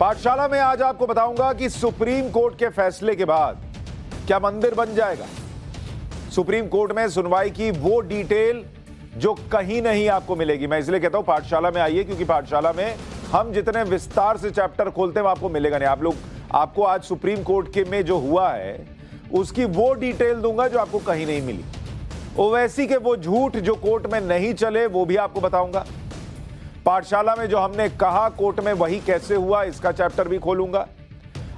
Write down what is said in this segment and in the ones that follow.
पाठशाला में आज आपको बताऊंगा कि सुप्रीम कोर्ट के फैसले के बाद क्या मंदिर बन जाएगा। सुप्रीम कोर्ट में सुनवाई की वो डिटेल जो कहीं नहीं आपको मिलेगी। मैं इसलिए कहता हूं पाठशाला में आइए, क्योंकि पाठशाला में हम जितने विस्तार से चैप्टर खोलते हैं वो आपको मिलेगा नहीं। आपको आज सुप्रीम कोर्ट के में जो हुआ है उसकी वो डिटेल दूंगा जो आपको कहीं नहीं मिली। ओवैसी के वो झूठ जो कोर्ट में नहीं चले वो भी आपको बताऊंगा। पाठशाला में जो हमने कहा कोर्ट में वही कैसे हुआ इसका चैप्टर भी खोलूंगा।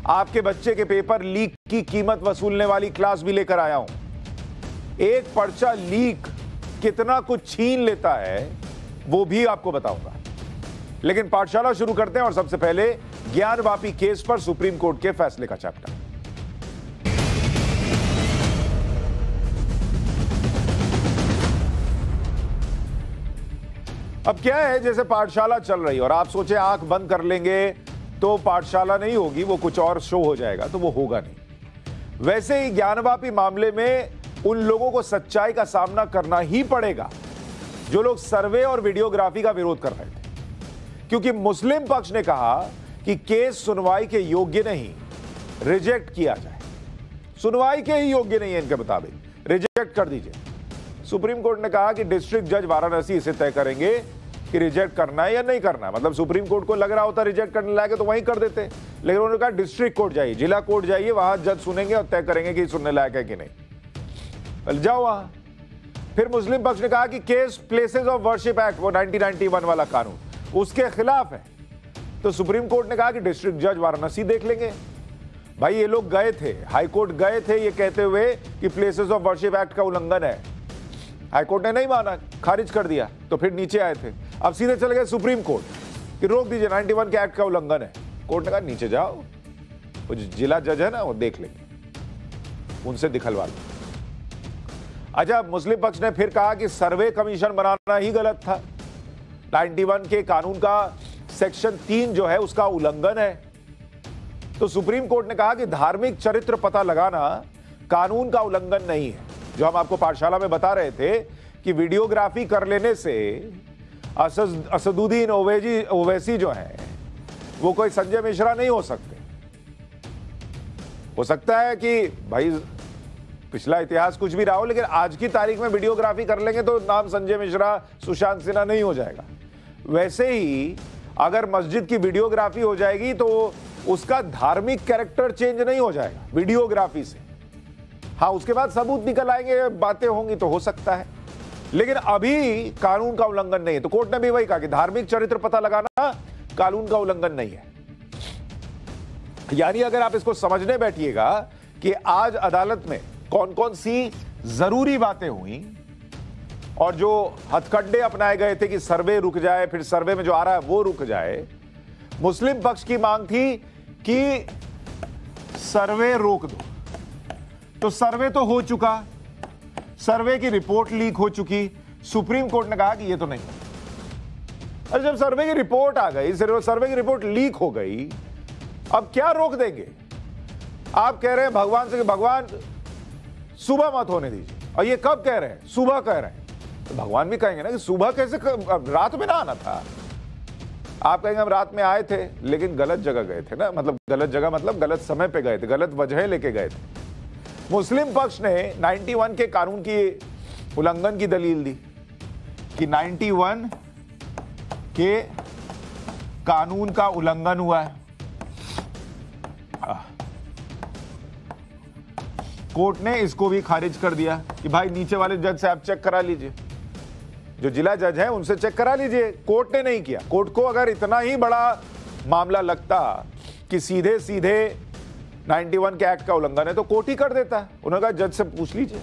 आपके बच्चे के पेपर लीक की कीमत वसूलने वाली क्लास भी लेकर आया हूं। एक पर्चा लीक कितना कुछ छीन लेता है वो भी आपको बताऊंगा। लेकिन पाठशाला शुरू करते हैं और सबसे पहले ज्ञानवापी केस पर सुप्रीम कोर्ट के फैसले का चैप्टर। अब क्या है, जैसे पाठशाला चल रही है और आप सोचे आंख बंद कर लेंगे तो पाठशाला नहीं होगी, वो कुछ और शो हो जाएगा, तो वो होगा नहीं। वैसे ही ज्ञानवापी मामले में उन लोगों को सच्चाई का सामना करना ही पड़ेगा जो लोग सर्वे और वीडियोग्राफी का विरोध कर रहे थे, क्योंकि मुस्लिम पक्ष ने कहा कि केस सुनवाई के योग्य नहीं, रिजेक्ट किया जाए। सुनवाई के ही योग्य नहीं है इनके मुताबिक, रिजेक्ट कर दीजिए। सुप्रीम कोर्ट ने कहा कि डिस्ट्रिक्ट जज वाराणसी इसे तय करेंगे कि रिजेक्ट करना है या नहीं करना है। मतलब सुप्रीम कोर्ट को लग रहा होता रिजेक्ट करने लायक है तो वहीं कर देते, लेकिन उन्होंने कहा डिस्ट्रिक्ट कोर्ट जाइए, जिला कोर्ट जाइए, वहां जज सुनेंगे और तय करेंगे कि सुनने लायक है कि नहीं। जाओ वहां। फिर मुस्लिम पक्ष ने कहा कि case places of worship act, वो 1991 वाला कानून, उसके खिलाफ है। तो सुप्रीम कोर्ट ने कहा कि डिस्ट्रिक्ट जज वाराणसी देख लेंगे। भाई ये लोग गए थे, हाईकोर्ट गए थे ये कहते हुए कि प्लेसेस ऑफ वर्शिप एक्ट का उल्लंघन है। हाईकोर्ट ने नहीं माना, खारिज कर दिया, तो फिर नीचे आए थे। अब सीधे चले गए सुप्रीम कोर्ट कि रोक दीजिए, 91 के एक्ट का उल्लंघन है। कोर्ट ने कहा नीचे जाओ, वो जिला जज है ना वो देख लेंगे, उनसे दिखलवा लो। अच्छा, मुस्लिम पक्ष ने फिर कहा कि सर्वे कमीशन बनाना ही गलत था, 91 के कानून का सेक्शन 3 जो है उसका उल्लंघन है। तो सुप्रीम कोर्ट ने कहा कि धार्मिक चरित्र पता लगाना कानून का उल्लंघन नहीं है। जो हम आपको पाठशाला में बता रहे थे कि वीडियोग्राफी कर लेने से असदुद्दीन ओवैसी जो है वो कोई संजय मिश्रा नहीं हो सकते। हो सकता है कि भाई पिछला इतिहास कुछ भी रहा हो, लेकिन आज की तारीख में वीडियोग्राफी कर लेंगे तो नाम संजय मिश्रा, सुशांत सिन्हा नहीं हो जाएगा। वैसे ही अगर मस्जिद की वीडियोग्राफी हो जाएगी तो उसका धार्मिक कैरेक्टर चेंज नहीं हो जाएगा वीडियोग्राफी से। हाँ, उसके बाद सबूत निकल आएंगे, बातें होंगी तो हो सकता है, लेकिन अभी कानून का उल्लंघन नहीं है। तो कोर्ट ने भी वही कहा कि धार्मिक चरित्र पता लगाना कानून का उल्लंघन नहीं है। यानी अगर आप इसको समझने बैठिएगा कि आज अदालत में कौन कौन सी जरूरी बातें हुई और जो हथकंडे अपनाए गए थे कि सर्वे रुक जाए, फिर सर्वे में जो आ रहा है वो रुक जाए। मुस्लिम पक्ष की मांग थी कि सर्वे रोक दो, तो सर्वे तो हो चुका, सर्वे की रिपोर्ट लीक हो चुकी। सुप्रीम कोर्ट ने कहा कि ये तो नहीं। अरे जब सर्वे की रिपोर्ट आ गई, सर्वे की रिपोर्ट लीक हो गई, अब क्या रोक देंगे? आप कह रहे हैं भगवान से कि भगवान सुबह मत होने दीजिए, और ये कब कह रहे हैं? सुबह कह रहे हैं। तो भगवान भी कहेंगे ना कि सुबह कैसे, रात में ना आना था। आप कहेंगे हम रात में आए थे लेकिन गलत जगह गए थे ना, मतलब गलत जगह मतलब गलत समय पे गए थे, गलत वजह लेके गए थे। मुस्लिम पक्ष ने 91 के कानून की उल्लंघन की दलील दी कि 91 के कानून का उल्लंघन हुआ है। कोर्ट ने इसको भी खारिज कर दिया कि भाई नीचे वाले जज से आप चेक करा लीजिए, जो जिला जज है उनसे चेक करा लीजिए। कोर्ट ने नहीं किया। कोर्ट को अगर इतना ही बड़ा मामला लगता कि सीधे सीधे 91 के एक्ट का उल्लंघन है तो कोर्ट ही कर देता। उन्होंने कहा जज से पूछ लीजिए।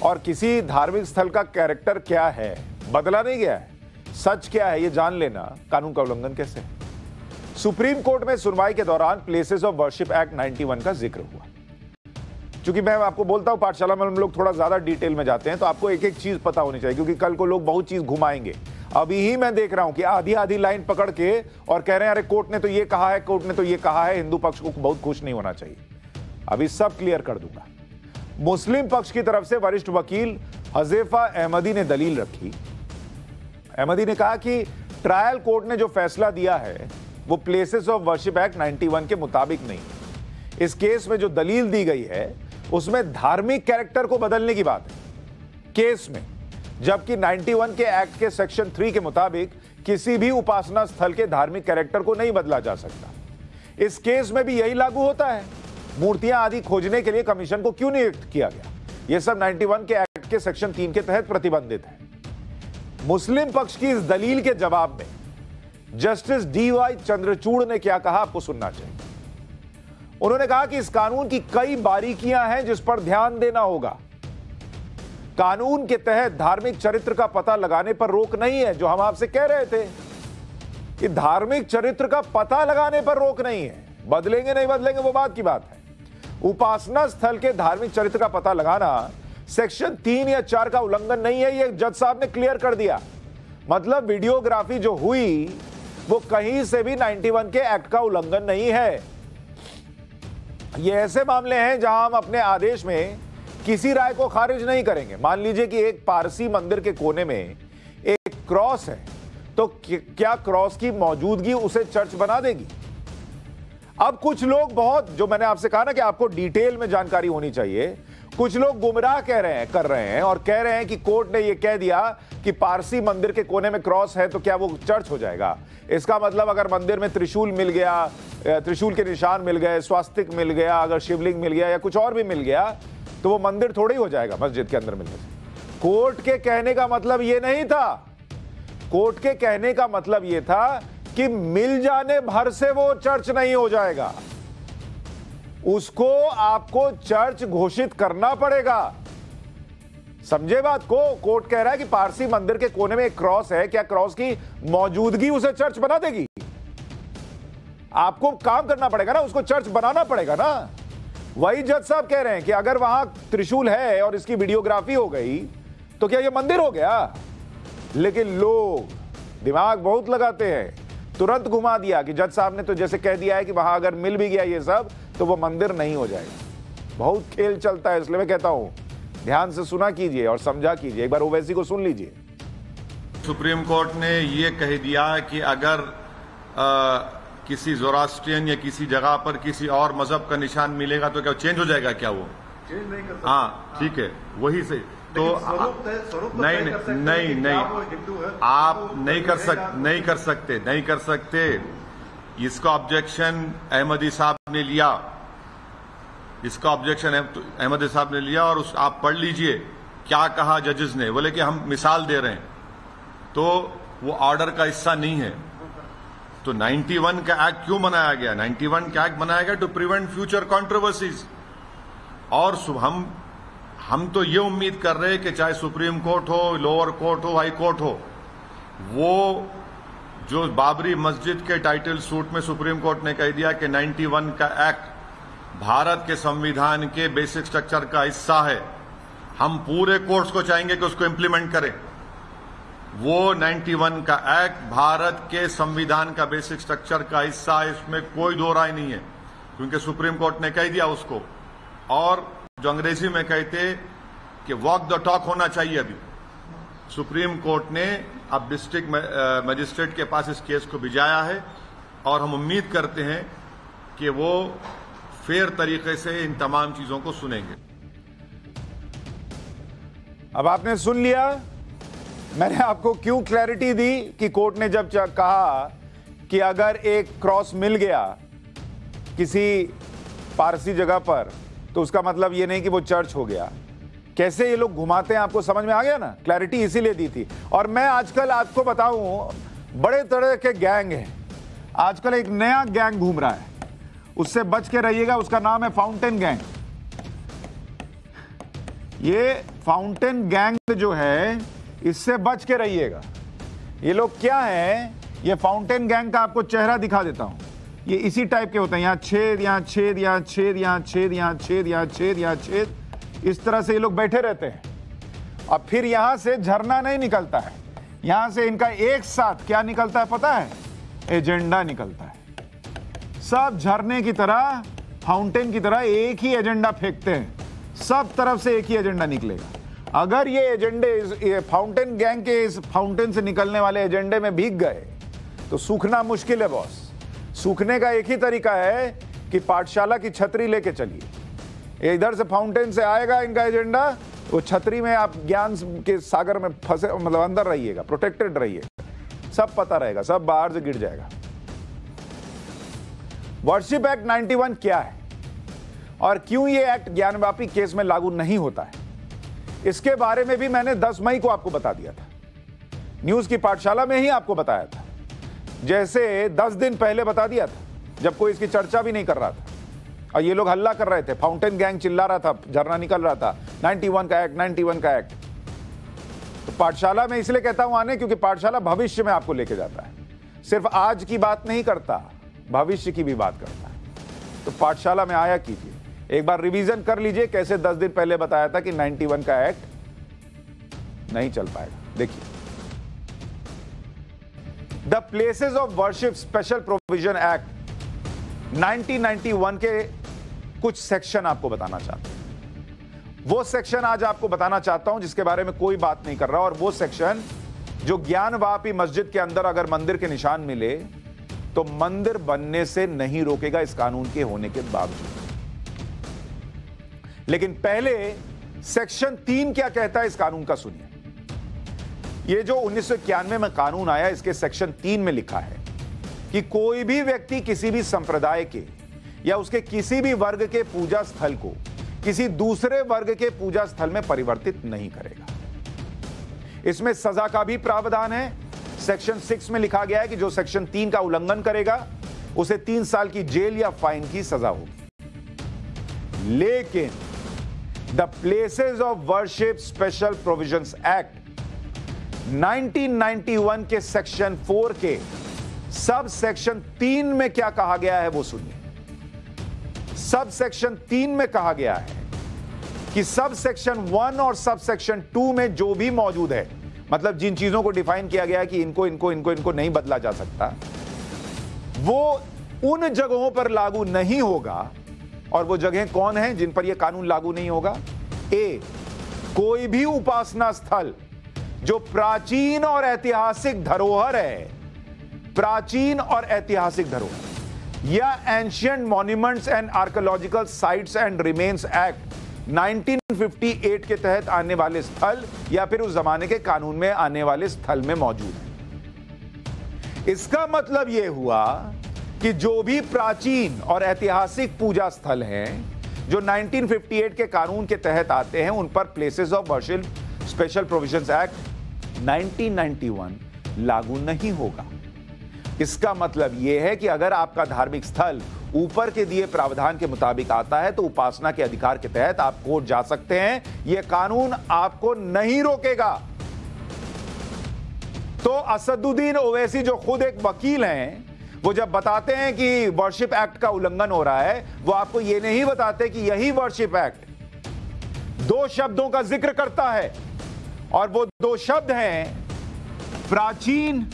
और किसी धार्मिक स्थल का कैरेक्टर क्या है, बदला नहीं गया है, सच क्या है ये जान लेना कानून का उल्लंघन कैसे है? सुप्रीम कोर्ट में सुनवाई के दौरान प्लेसेस ऑफ वर्शिप एक्ट 91 का जिक्र हुआ। क्योंकि मैं आपको बोलता हूं पाठशाला में हम लोग थोड़ा ज्यादा डिटेल में जाते हैं, तो आपको एक एक चीज पता होनी चाहिए, क्योंकि कल को लोग बहुत चीज घुमाएंगे। अभी ही मैं देख रहा हूं कि आधी आधी लाइन पकड़ के और कह रहे हैं अरे कोर्ट ने तो ये कहा है, कोर्ट ने तो ये कहा है। हिंदू पक्ष को बहुत खुश नहीं होना चाहिए। अभी सब क्लियर कर दूंगा। मुस्लिम पक्ष की तरफ से वरिष्ठ वकील हज़ेफा अहमदी ने दलील रखी। अहमदी ने कहा कि ट्रायल कोर्ट ने जो फैसला दिया है वो प्लेसेस ऑफ वर्शिप एक्ट 91 के मुताबिक नहीं है। इस केस में जो दलील दी गई है उसमें धार्मिक कैरेक्टर को बदलने की बात है केस में, जबकि 91 के एक्ट के सेक्शन 3 के मुताबिक किसी भी उपासना स्थल के धार्मिक कैरेक्टर को नहीं बदला जा सकता। इस केस में भी यही लागू होता है। मूर्तियां आदि खोजने के लिए कमीशन को क्यों नियुक्त किया गया? यह सब 91 के एक्ट के सेक्शन 3 के तहत प्रतिबंधित है। मुस्लिम पक्ष की इस दलील के जवाब में जस्टिस DY चंद्रचूड़ ने क्या कहा, आपको सुनना चाहिए। उन्होंने कहा कि इस कानून की कई बारीकियां हैं जिस पर ध्यान देना होगा। कानून के तहत धार्मिक चरित्र का पता लगाने पर रोक नहीं है, जो हम आपसे कह रहे थे कि धार्मिक चरित्र का पता लगाने पर रोक नहीं है। बदलेंगे नहीं बदलेंगे वो बात की बात है। उपासना स्थल के धार्मिक चरित्र का पता लगाना सेक्शन 3 या 4 का उल्लंघन नहीं है, यह जज साहब ने क्लियर कर दिया। मतलब वीडियोग्राफी जो हुई वो कहीं से भी 91 के एक्ट का उल्लंघन नहीं है। ये ऐसे मामले हैं जहां हम अपने आदेश में किसी राय को खारिज नहीं करेंगे। मान लीजिए कि एक पारसी मंदिर के कोने में एक क्रॉस है, तो क्या क्रॉस की मौजूदगी उसे चर्च बना देगी? अब कुछ लोग बहुत, जो मैंने आपसे कहा ना कि आपको डिटेल में जानकारी होनी चाहिए, कुछ लोग गुमराह कर रहे हैं और कह रहे हैं कि कोर्ट ने यह कह दिया कि पारसी मंदिर के कोने में क्रॉस है तो क्या वो चर्च हो जाएगा। इसका मतलब अगर मंदिर में त्रिशूल मिल गया, त्रिशूल के निशान मिल गए, स्वास्तिक मिल गया, अगर शिवलिंग मिल गया या कुछ और भी मिल गया तो वो मंदिर थोड़ा ही हो जाएगा मस्जिद के अंदर मिलने से। कोर्ट के कहने का मतलब ये नहीं था। कोर्ट के कहने का मतलब ये था कि मिल जाने भर से वो चर्च नहीं हो जाएगा, उसको आपको चर्च घोषित करना पड़ेगा। समझे बात को? कोर्ट कह रहा है कि पारसी मंदिर के कोने में एक क्रॉस है, क्या क्रॉस की मौजूदगी उसे चर्च बना देगी? आपको काम करना पड़ेगा ना, उसको चर्च बनाना पड़ेगा ना। वही जज साहब कह रहे हैं कि अगर वहां त्रिशूल है और इसकी वीडियोग्राफी हो गई तो क्या यह मंदिर हो गया? लेकिन लोग दिमाग बहुत लगाते हैं, तुरंत घुमा दिया कि जज साहब ने तो जैसे कह दिया है कि वहां अगर मिल भी गया ये सब तो वो मंदिर नहीं हो जाएगा। बहुत खेल चलता है, इसलिए मैं कहता हूं ध्यान से सुना कीजिए और समझा कीजिए। एक बार ओवैसी को सुन लीजिए। सुप्रीम कोर्ट ने ये कह दिया कि अगर किसी ज़ोरास्ट्रियन या किसी जगह पर किसी और मजहब का निशान मिलेगा तो क्या चेंज हो जाएगा? क्या वो चेंज नहीं कर सकते? हाँ ठीक है, वही से तो नहीं आप नहीं कर सकते। इसका ऑब्जेक्शन अहमदी साहब ने लिया, इसका ऑब्जेक्शन अहमदी साहब ने लिया और आप पढ़ लीजिए क्या कहा जजेस ने। बोले कि हम मिसाल दे रहे हैं, तो वो ऑर्डर का हिस्सा नहीं है। तो 91 का एक्ट क्यों बनाया गया? 91 का एक्ट बनाया गया टू प्रिवेंट फ्यूचर कंट्रोवर्सीज। और हम तो ये उम्मीद कर रहे हैं कि चाहे सुप्रीम कोर्ट हो, लोअर कोर्ट हो, हाई कोर्ट हो, वो जो बाबरी मस्जिद के टाइटल सूट में सुप्रीम कोर्ट ने कह दिया कि 91 का एक्ट भारत के संविधान के बेसिक स्ट्रक्चर का हिस्सा है, हम पूरे कोर्ट्स को चाहेंगे कि उसको इंप्लीमेंट करें। वो 91 का एक्ट भारत के संविधान का बेसिक स्ट्रक्चर का हिस्सा है, इसमें कोई दो राय नहीं है, क्योंकि सुप्रीम कोर्ट ने कह दिया उसको। और जो अंग्रेजी में कहते कि वॉक द टॉक होना चाहिए, अभी सुप्रीम कोर्ट ने अब डिस्ट्रिक्ट मजिस्ट्रेट के पास इस केस को भिजाया है और हम उम्मीद करते हैं कि वो फेयर तरीके से इन तमाम चीजों को सुनेंगे। अब आपने सुन लिया, मैंने आपको क्यों क्लैरिटी दी कि कोर्ट ने जब कहा कि अगर एक क्रॉस मिल गया किसी पारसी जगह पर तो उसका मतलब ये नहीं कि वो चर्च हो गया। कैसे ये लोग घुमाते हैं, आपको समझ में आ गया ना? क्लैरिटी इसीलिए दी थी। और मैं आजकल आपको बताऊं, बड़े तरह के गैंग हैं। आजकल एक नया गैंग घूम रहा है, उससे बच के रहिएगा। उसका नाम है फाउंटेन गैंग। ये फाउंटेन गैंग जो है, इससे बच के रहिएगा। ये लोग क्या हैं? ये फाउंटेन गैंग का आपको चेहरा दिखा देता हूं। ये इसी टाइप के होते हैं, यहां छेद, यहां छेद, यहां छेद, यहां छेद, यहां छेद, यहां छेद, यहां छेद, इस तरह से ये लोग बैठे रहते हैं। और फिर यहां से झरना नहीं निकलता है, यहां से इनका एक साथ क्या निकलता है पता है? एजेंडा निकलता है। सब झरने की तरह, फाउंटेन की तरह एक ही एजेंडा फेंकते हैं, सब तरफ से एक ही एजेंडा निकलेगा। अगर ये एजेंडे फाउंटेन गैंग के इस फाउंटेन से निकलने वाले एजेंडे में भीग गए तो सूखना मुश्किल है बॉस। सूखने का एक ही तरीका है कि पाठशाला की छतरी लेके चलिए। इधर से फाउंटेन से आएगा इनका एजेंडा, वो छतरी में आप ज्ञान के सागर में फंसे, मतलब अंदर रहिएगा, प्रोटेक्टेड रहिएगा, सब पता रहेगा, सब बाहर से गिर जाएगा। वर्शिप एक्ट 91 क्या है और क्यों ये एक्ट ज्ञानवापी केस में लागू नहीं होता है, इसके बारे में भी मैंने 10 मई को आपको बता दिया था, न्यूज की पाठशाला में ही आपको बताया था, जैसे 10 दिन पहले बता दिया था जब कोई इसकी चर्चा भी नहीं कर रहा था और ये लोग हल्ला कर रहे थे, फाउंटेन गैंग चिल्ला रहा था, झरना निकल रहा था, 91 का एक्ट, 91 का एक्ट। तो पाठशाला में इसलिए कहता हूं आने, क्योंकि पाठशाला भविष्य में आपको लेके जाता है, सिर्फ आज की बात नहीं करता, भविष्य की भी बात करता है। तो पाठशाला में आया कीजिए, एक बार रिवीजन कर लीजिए कैसे 10 दिन पहले बताया था कि 91 का एक्ट नहीं चल पाएगा। देखिए, the places of worship special provision act 1991 के कुछ सेक्शन आपको बताना चाहता हूं। वो सेक्शन आज आपको बताना चाहता हूं जिसके बारे में कोई बात नहीं कर रहा, और वो सेक्शन जो ज्ञानवापी मस्जिद के अंदर अगर मंदिर के निशान मिले तो मंदिर बनने से नहीं रोकेगा इस कानून के होने के बावजूद। लेकिन पहले सेक्शन 3 क्या कहता है इस कानून का सुनिए। ये जो 1991 में कानून आया, इसके सेक्शन 3 में लिखा है कि कोई भी व्यक्ति किसी भी संप्रदाय के या उसके किसी भी वर्ग के पूजा स्थल को किसी दूसरे वर्ग के पूजा स्थल में परिवर्तित नहीं करेगा। इसमें सजा का भी प्रावधान है। सेक्शन 6 में लिखा गया है कि जो सेक्शन 3 का उल्लंघन करेगा उसे 3 साल की जेल या फाइन की सजा होगी। लेकिन the places of worship special provisions act 1991 के सेक्शन 4 के सब सेक्शन 3 में क्या कहा गया है वो सुनिए। सब सेक्शन 3 में कहा गया है कि सब सेक्शन 1 और सब सेक्शन 2 में जो भी मौजूद है, मतलब जिन चीजों को डिफाइन किया गया है कि इनको नहीं बदला जा सकता, वो उन जगहों पर लागू नहीं होगा। और वो जगह कौन है जिन पर यह कानून लागू नहीं होगा? ए, कोई भी उपासना स्थल जो प्राचीन और ऐतिहासिक धरोहर है, प्राचीन और ऐतिहासिक धरोहर, या ancient monuments and archaeological sites and remains act 1958 के तहत आने वाले स्थल या फिर उस जमाने के कानून में आने वाले स्थल में मौजूद है। इसका मतलब यह हुआ कि जो भी प्राचीन और ऐतिहासिक पूजा स्थल हैं जो 1958 के कानून के तहत आते हैं, उन पर places of worship special provisions act 1991 लागू नहीं होगा। इसका मतलब यह है कि अगर आपका धार्मिक स्थल ऊपर के दिए प्रावधान के मुताबिक आता है तो उपासना के अधिकार के तहत आप कोर्ट जा सकते हैं, यह कानून आपको नहीं रोकेगा। तो असदुद्दीन ओवैसी जो खुद एक वकील हैं, वो जब बताते हैं कि वर्शिप एक्ट का उल्लंघन हो रहा है, वो आपको यह नहीं बताते कि यही वर्शिप एक्ट 2 शब्दों का जिक्र करता है, और वो 2 शब्द हैं प्राचीन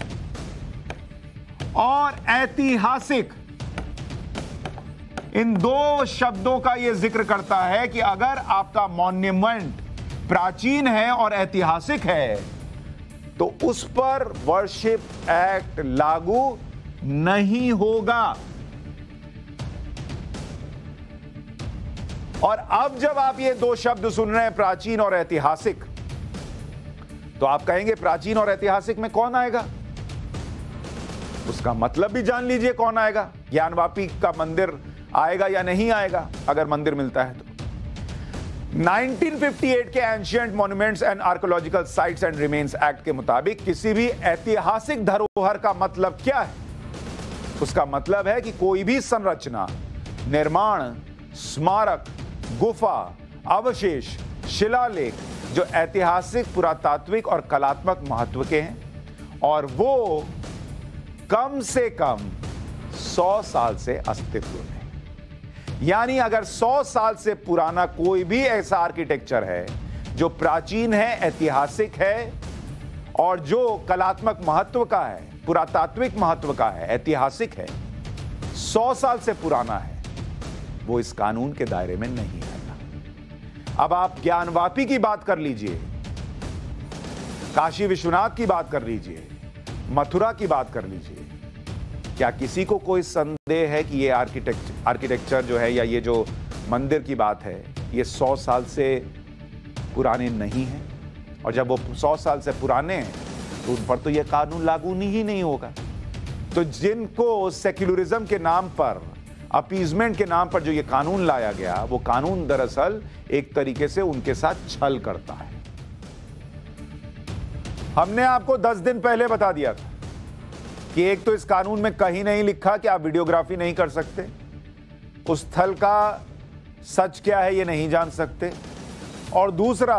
और ऐतिहासिक। इन 2 शब्दों का यह जिक्र करता है कि अगर आपका मॉन्यूमेंट प्राचीन है और ऐतिहासिक है तो उस पर वर्शिप एक्ट लागू नहीं होगा। और अब जब आप ये 2 शब्द सुन रहे हैं, प्राचीन और ऐतिहासिक, तो आप कहेंगे प्राचीन और ऐतिहासिक में कौन आएगा? उसका मतलब भी जान लीजिए कौन आएगा। ज्ञानवापी का मंदिर आएगा या नहीं आएगा अगर मंदिर मिलता है तो। 1958 के ancient monuments and archaeological sites and remains act के मुताबिक किसी भी ऐतिहासिक धरोहर का मतलब क्या है? उसका मतलब है कि कोई भी संरचना, निर्माण, स्मारक, गुफा, अवशेष, शिलालेख जो ऐतिहासिक, पुरातात्विक और कलात्मक महत्व के हैं और वो कम से कम 100 साल से अस्तित्व में। यानी अगर 100 साल से पुराना कोई भी ऐसा आर्किटेक्चर है जो प्राचीन है, ऐतिहासिक है और जो कलात्मक महत्व का है, पुरातात्विक महत्व का है, ऐतिहासिक है, 100 साल से पुराना है, वो इस कानून के दायरे में नहीं आएगा। अब आप ज्ञानवापी की बात कर लीजिए, काशी विश्वनाथ की बात कर लीजिए, मथुरा की बात कर लीजिए, क्या किसी को कोई संदेह है कि ये आर्किटेक्चर जो है या ये जो मंदिर की बात है ये 100 साल से पुराने नहीं हैं? और जब वो 100 साल से पुराने हैं तो उन पर तो ये कानून लागू ही नहीं होगा। तो जिनको सेक्युलरिज्म के नाम पर, अपीजमेंट के नाम पर जो ये कानून लाया गया, वो कानून दरअसल एक तरीके से उनके साथ छल करता है। हमने आपको 10 दिन पहले बता दिया था कि एक तो इस कानून में कहीं नहीं लिखा कि आप वीडियोग्राफी नहीं कर सकते, उस स्थल का सच क्या है ये नहीं जान सकते, और दूसरा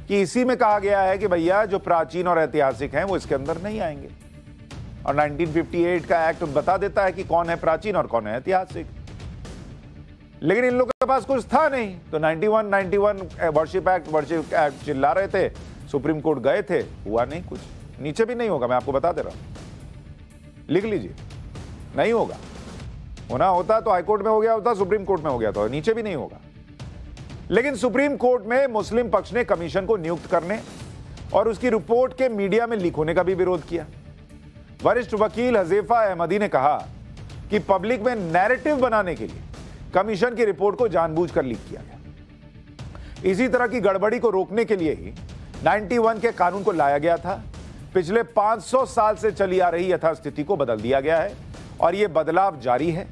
कि इसी में कहा गया है कि भैया जो प्राचीन और ऐतिहासिक हैं वो इसके अंदर नहीं आएंगे। और 1958 का एक्ट बता देता है कि कौन है प्राचीन और कौन है ऐतिहासिक। लेकिन इन लोगों के पास कुछ था नहीं, तो 91 वर्शिप एक्ट चिल्ला रहे थे, सुप्रीम कोर्ट गए थे, हुआ नहीं कुछ। नीचे भी नहीं होगा, मैं आपको बता दे रहा हूं, लिख लीजिए, नहीं होगा। होना होता तो हाईकोर्ट में हो गया होता, सुप्रीम कोर्ट में हो गया था, नीचे भी नहीं होगा। लेकिन सुप्रीम कोर्ट में मुस्लिम पक्ष ने कमीशन को नियुक्त करने और उसकी रिपोर्ट के मीडिया में लीक होने का भी विरोध किया। वरिष्ठ वकील हज़ेफा अहमदी ने कहा कि पब्लिक में नैरेटिव बनाने के लिए कमीशन की रिपोर्ट को जानबूझकर लीक किया गया। इसी तरह की गड़बड़ी को रोकने के लिए ही 91 के कानून को लाया गया था। पिछले 500 साल से चली आ रही यथास्थिति को बदल दिया गया है और यह बदलाव जारी है।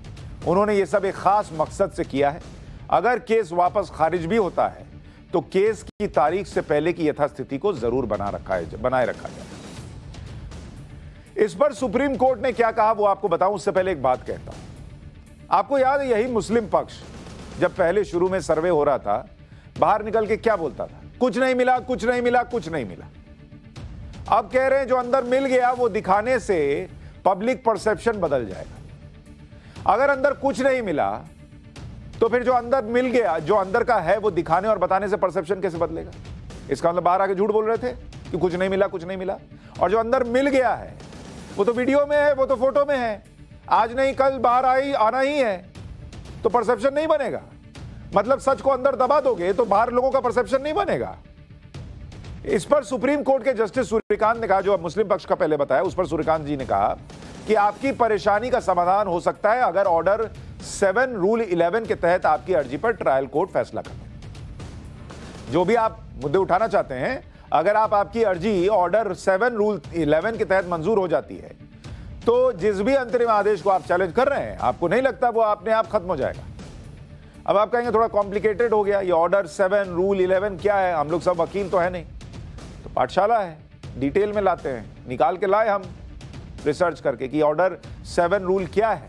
उन्होंने ये सब एक खास मकसद से किया है। अगर केस वापस खारिज भी होता है तो केस की तारीख से पहले की यथास्थिति को जरूर बनाए रखा जाए। इस पर सुप्रीम कोर्ट ने क्या कहा वो आपको बताऊं, उससे पहले एक बात कहता हूं। आपको याद है, यही मुस्लिम पक्ष जब पहले शुरू में सर्वे हो रहा था, बाहर निकल के क्या बोलता था? कुछ नहीं मिला, कुछ नहीं मिला, कुछ नहीं मिला। अब कह रहे हैं जो अंदर मिल गया वो दिखाने से पब्लिक परसेप्शन बदल जाएगा। अगर अंदर कुछ नहीं मिला तो फिर जो अंदर मिल गया, जो अंदर का है, वो दिखाने और बताने से परसेप्शन कैसे बदलेगा? इसका मतलब बाहर आके झूठ बोल रहे थे कि कुछ नहीं मिला, कुछ नहीं मिला। और जो अंदर मिल गया है वो तो वीडियो में है, वो तो फोटो में है, आज नहीं कल बाहर आना ही है, तो परसेप्शन नहीं बनेगा। मतलब सच को अंदर दबा दोगे तो बाहर लोगों का परसेप्शन नहीं बनेगा। इस पर सुप्रीम कोर्ट के जस्टिस सूर्यकांत ने कहा, जो मुस्लिम पक्ष का पहले बताया, उस पर सूर्यकांत जी ने कहा कि आपकी परेशानी का समाधान हो सकता है अगर ऑर्डर 7 रूल 11 के तहत आपकी अर्जी पर ट्रायल कोर्ट फैसला करे। जो भी आप मुद्दे उठाना चाहते हैं, अगर आपकी अर्जी ऑर्डर 7 रूल 11 के तहत मंजूर हो जाती है तो जिस भी अंतरिम आदेश को आप चैलेंज कर रहे हैं, आपको नहीं लगता वो अपने आप खत्म हो जाएगा। अब आप कहेंगे थोड़ा कॉम्प्लिकेटेड हो गया, ये ऑर्डर 7 रूल 11 क्या है? हम लोग सब वकील तो है नहीं, तो पाठशाला है, डिटेल में लाते हैं, निकाल के लाए हम रिसर्च करके कि ऑर्डर 7 रूल क्या है।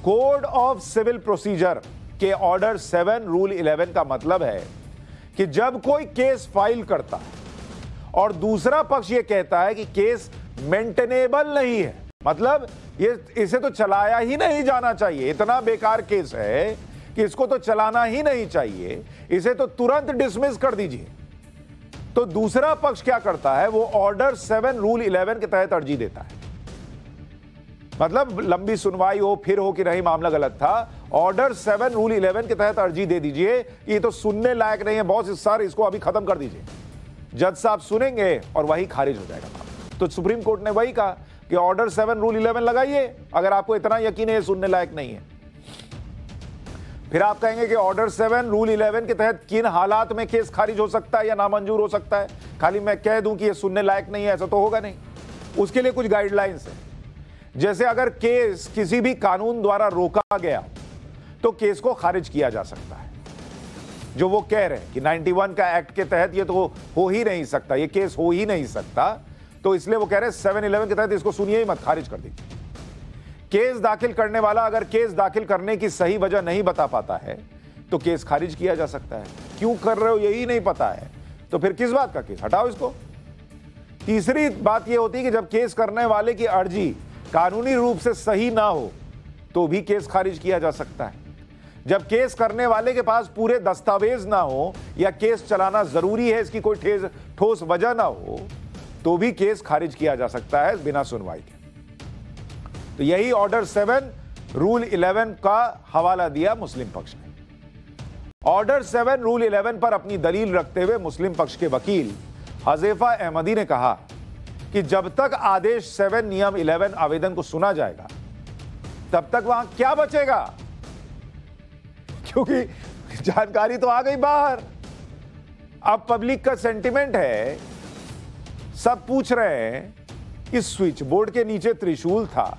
कोड ऑफ सिविल प्रोसीजर के ऑर्डर 7 रूल 11 का मतलब है कि जब कोई केस फाइल करता है और दूसरा पक्ष यह कहता है कि केस मेंटेनेबल नहीं है, मतलब इसे तो चलाया ही नहीं जाना चाहिए, इतना बेकार केस है कि इसको तो चलाना ही नहीं चाहिए, इसे तो तुरंत डिसमिस कर दीजिए, तो दूसरा पक्ष क्या करता है? वो ऑर्डर 7 रूल 11 के तहत अर्जी देता है। मतलब लंबी सुनवाई हो फिर हो कि नहीं, मामला गलत था, ऑर्डर 7 रूल 11 के तहत अर्जी दे दीजिए, ये तो सुनने लायक नहीं है बॉस सर, इसको अभी खत्म कर दीजिए। जज साहब सुनेंगे और वही खारिज हो जाएगा मामला। तो सुप्रीम कोर्ट ने वही कहा कि ऑर्डर 7 रूल 11 लगाइए अगर आपको इतना यकीन है सुनने लायक नहीं है। फिर आप कहेंगे कि ऑर्डर 7 रूल 11 के तहत किन हालात में केस खारिज हो सकता है या नामंजूर हो सकता है? खाली मैं कह दूं कि ये सुनने लायक नहीं है, ऐसा तो होगा नहीं। उसके लिए कुछ गाइडलाइंस है। जैसे अगर केस किसी भी कानून द्वारा रोका गया तो केस को खारिज किया जा सकता है। जो वो कह रहे हैं कि 91 का एक्ट के तहत ये तो हो ही नहीं सकता, ये केस हो ही नहीं सकता, तो इसलिए वो कह रहे हैं 7-11 के तहत इसको सुनिए ही मत, खारिज कर दीजिए। केस दाखिल करने वाला अगर केस दाखिल करने की सही वजह नहीं बता पाता है तो केस खारिज किया जा सकता है। क्यों कर रहे हो यही नहीं पता है तो फिर किस बात का केस, हटाओ इसको। तीसरी बात यह होती है कि जब केस करने वाले की अर्जी कानूनी रूप से सही ना हो तो भी केस खारिज किया जा सकता है। जब केस करने वाले के पास पूरे दस्तावेज ना हो या केस चलाना जरूरी है, इसकी कोई ठोस वजह ना हो, तो भी केस खारिज किया जा सकता है बिना सुनवाई के। तो यही ऑर्डर 7 रूल 11 का हवाला दिया मुस्लिम पक्ष ने। ऑर्डर 7 रूल 11 पर अपनी दलील रखते हुए मुस्लिम पक्ष के वकील हज़ेफा अहमदी ने कहा कि जब तक आदेश 7 नियम 11 आवेदन को सुना जाएगा तब तक वहां क्या बचेगा? क्योंकि जानकारी तो आ गई बाहर। अब पब्लिक का सेंटिमेंट है, सब पूछ रहे हैं कि स्विच बोर्ड के नीचे त्रिशूल था,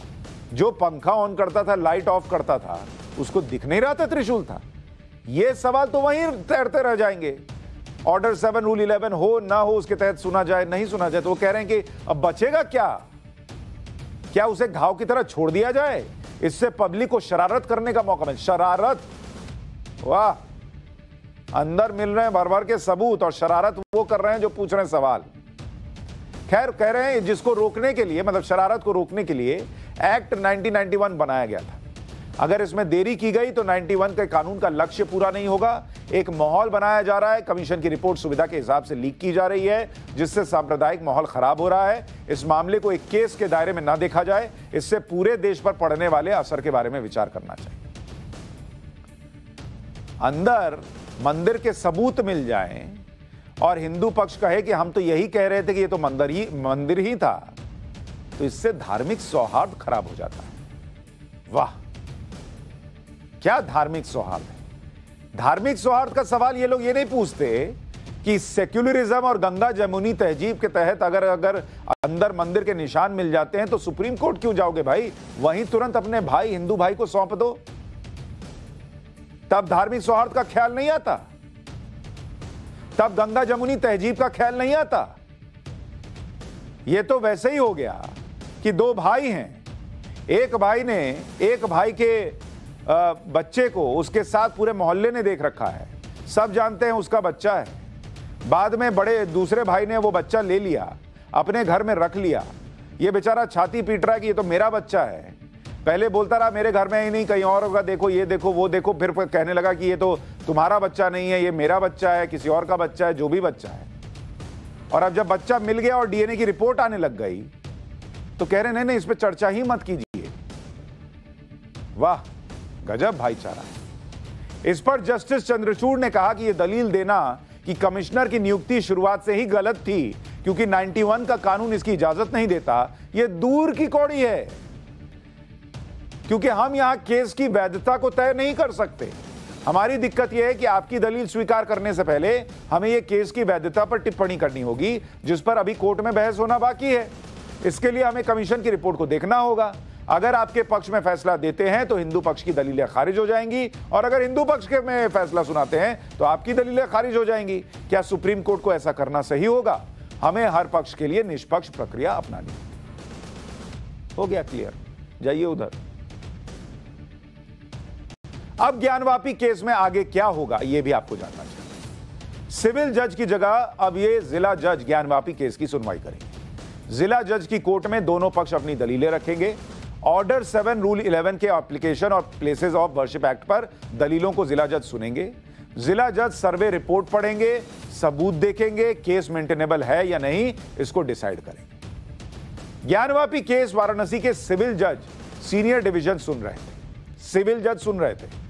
जो पंखा ऑन करता था, लाइट ऑफ करता था, उसको दिख नहीं रहा था त्रिशूल था। ये सवाल तो वहीं तैरते रह जाएंगे। ऑर्डर 7 रूल 11 हो ना हो, उसके तहत सुना जाए नहीं सुना जाए, तो वो कह रहे हैं कि अब बचेगा क्या? क्या उसे घाव की तरह छोड़ दिया जाए? इससे पब्लिक को शरारत करने का मौका मिले। शरारत, वाह, अंदर मिल रहे हैं भर भर के सबूत और शरारत वो कर रहे हैं जो पूछ रहे हैं सवाल। खैर, कह रहे हैं जिसको रोकने के लिए, मतलब शरारत को रोकने के लिए एक्ट 1991 बनाया गया था। अगर इसमें देरी की गई तो 91 के कानून का लक्ष्य पूरा नहीं होगा। एक माहौल बनाया जा रहा है, कमीशन की रिपोर्ट सुविधा के हिसाब से लीक की जा रही है, जिससे सांप्रदायिक माहौल खराब हो रहा है। इस मामले को एक केस के दायरे में ना देखा जाए, इससे पूरे देश पर पड़ने वाले असर के बारे में विचार करना चाहिए। अंदर मंदिर के सबूत मिल जाएं और हिंदू पक्ष कहे कि हम तो यही कह रहे थे कि ये तो मंदिर ही था, तो इससे धार्मिक सौहार्द खराब हो जाता है। वाह, क्या धार्मिक सौहार्द है! धार्मिक सौहार्द का सवाल ये लोग ये नहीं पूछते कि सेक्युलरिज्म और गंगा जमुनी तहजीब के तहत अगर अंदर मंदिर के निशान मिल जाते हैं तो सुप्रीम कोर्ट क्यों जाओगे भाई? वहीं तुरंत अपने भाई हिंदू भाई को सौंप दो, तब धार्मिक सौहार्द का ख्याल नहीं आता, तब गंगा जमुनी तहजीब का ख्याल नहीं आता। यह तो वैसे ही हो गया कि दो भाई हैं, एक भाई ने एक भाई के बच्चे को उसके साथ पूरे मोहल्ले ने देख रखा है, सब जानते हैं उसका बच्चा है। बाद में बड़े दूसरे भाई ने वो बच्चा ले लिया, अपने घर में रख लिया। ये बेचारा छाती पीट रहा है कि ये तो मेरा बच्चा है। पहले बोलता रहा मेरे घर में ही नहीं कहीं और होगा, देखो ये देखो वो देखो, फिर कहने लगा कि ये तो तुम्हारा बच्चा नहीं है, ये मेरा बच्चा है, किसी और का बच्चा है, जो भी बच्चा है। और अब जब बच्चा मिल गया और डीएनए की रिपोर्ट आने लग गई तो कह रहे नहीं, इस पर चर्चा ही मत कीजिए। वाह, गजब भाईचारा। इस पर जस्टिस चंद्रचूड़ ने कहा कि यह दलील देना कि कमिश्नर की नियुक्ति शुरुआत से ही गलत थी क्योंकि 91 का कानून इसकी इजाजत नहीं देता, यह दूर की कौड़ी है, क्योंकि हम यहां केस की वैधता को तय नहीं कर सकते। हमारी दिक्कत यह है कि आपकी दलील स्वीकार करने से पहले हमें यह केस की वैधता पर टिप्पणी करनी होगी, जिस पर अभी कोर्ट में बहस होना बाकी है। इसके लिए हमें कमीशन की रिपोर्ट को देखना होगा। अगर आपके पक्ष में फैसला देते हैं तो हिंदू पक्ष की दलीलें खारिज हो जाएंगी, और अगर हिंदू पक्ष के में फैसला सुनाते हैं तो आपकी दलीलें खारिज हो जाएंगी। क्या सुप्रीम कोर्ट को ऐसा करना सही होगा? हमें हर पक्ष के लिए निष्पक्ष प्रक्रिया अपनानी हो गया क्लियर? जाइए उधर। अब ज्ञानवापी केस में आगे क्या होगा यह भी आपको जानना चाहिए। सिविल जज की जगह अब ये जिला जज ज्ञानवापी केस की सुनवाई करेंगे। जिला जज की कोर्ट में दोनों पक्ष अपनी दलीलें रखेंगे। ऑर्डर 7 रूल 11 के एप्लीकेशन और प्लेसेस ऑफ वर्शिप एक्ट पर दलीलों को जिला जज सुनेंगे। जिला जज सर्वे रिपोर्ट पढ़ेंगे, सबूत देखेंगे, केस मेंटेनेबल है या नहीं इसको डिसाइड करेंगे। ज्ञानवापी केस वाराणसी के सिविल जज सीनियर डिवीजन सुन रहे थे, सिविल जज सुन रहे थे।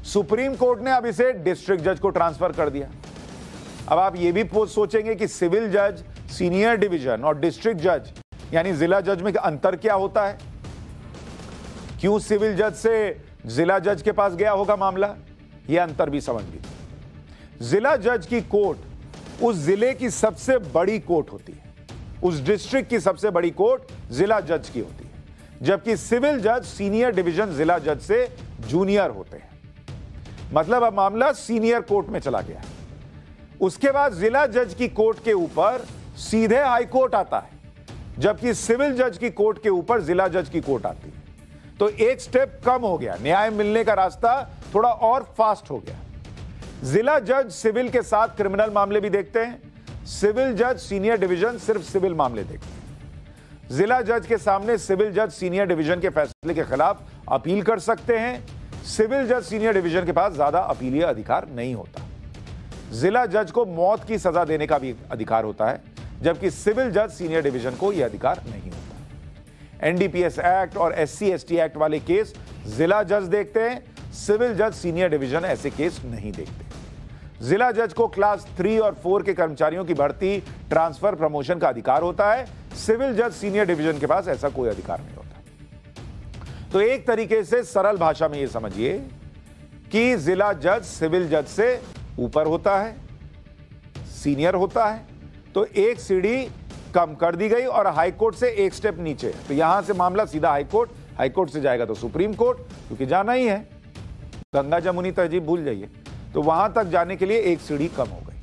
सुप्रीम कोर्ट ने अब इसे डिस्ट्रिक्ट जज को ट्रांसफर कर दिया। अब आप ये भी सोचेंगे कि सिविल जज, सीनियर डिवीजन और डिस्ट्रिक्ट जज यानी जिला जज में अंतर क्या होता है? क्यों सिविल जज से जिला जज के पास गया होगा मामला? यह अंतर भी समझ लीजिए। जिला जज की कोर्ट उस जिले की सबसे बड़ी कोर्ट होती है, उस डिस्ट्रिक्ट की सबसे बड़ी कोर्ट जिला जज की होती है, जबकि सिविल जज सीनियर डिवीजन जिला जज से जूनियर होते हैं। मतलब अब मामला सीनियर कोर्ट में चला गया है। उसके बाद जिला जज की कोर्ट के ऊपर सीधे हाई कोर्ट आता है, जबकि सिविल जज की कोर्ट के ऊपर जिला जज की कोर्ट आती है। तो एक स्टेप कम हो गया, न्याय मिलने का रास्ता थोड़ा और फास्ट हो गया। जिला जज सिविल के साथ क्रिमिनल मामले भी देखते हैं, सिविल जज सीनियर डिवीजन सिर्फ सिविल मामले देखते हैं। जिला जज के सामने सिविल जज सीनियर डिवीजन के फैसले के खिलाफ अपील कर सकते हैं। सिविल जज सीनियर डिवीजन के पास ज्यादा अपीलीय अधिकार नहीं होता। जिला जज को मौत की सजा देने का भी अधिकार होता है, जबकि सिविल जज सीनियर डिवीजन को यह अधिकार नहीं होता। एनडीपीएस एक्ट और SC/ST एक्ट वाले केस जिला जज देखते हैं, सिविल जज सीनियर डिवीजन ऐसे केस नहीं देखते। जिला जज को क्लास 3 और 4 के कर्मचारियों की भर्ती, ट्रांसफर, प्रमोशन का अधिकार होता है। सिविल जज सीनियर डिवीजन के पास ऐसा कोई अधिकार नहीं होता। तो एक तरीके से सरल भाषा में यह समझिए कि जिला जज सिविल जज से ऊपर होता है, सीनियर होता है, तो एक सीढ़ी कम कर दी गई और हाईकोर्ट से एक स्टेप नीचे। तो यहां से मामला सीधा हाईकोर्ट, हाईकोर्ट से जाएगा तो सुप्रीम कोर्ट, क्योंकि जाना ही है, गंगा जमुनी तहजीब भूल जाइए। तो वहां तक जाने के लिए एक सीढ़ी कम हो गई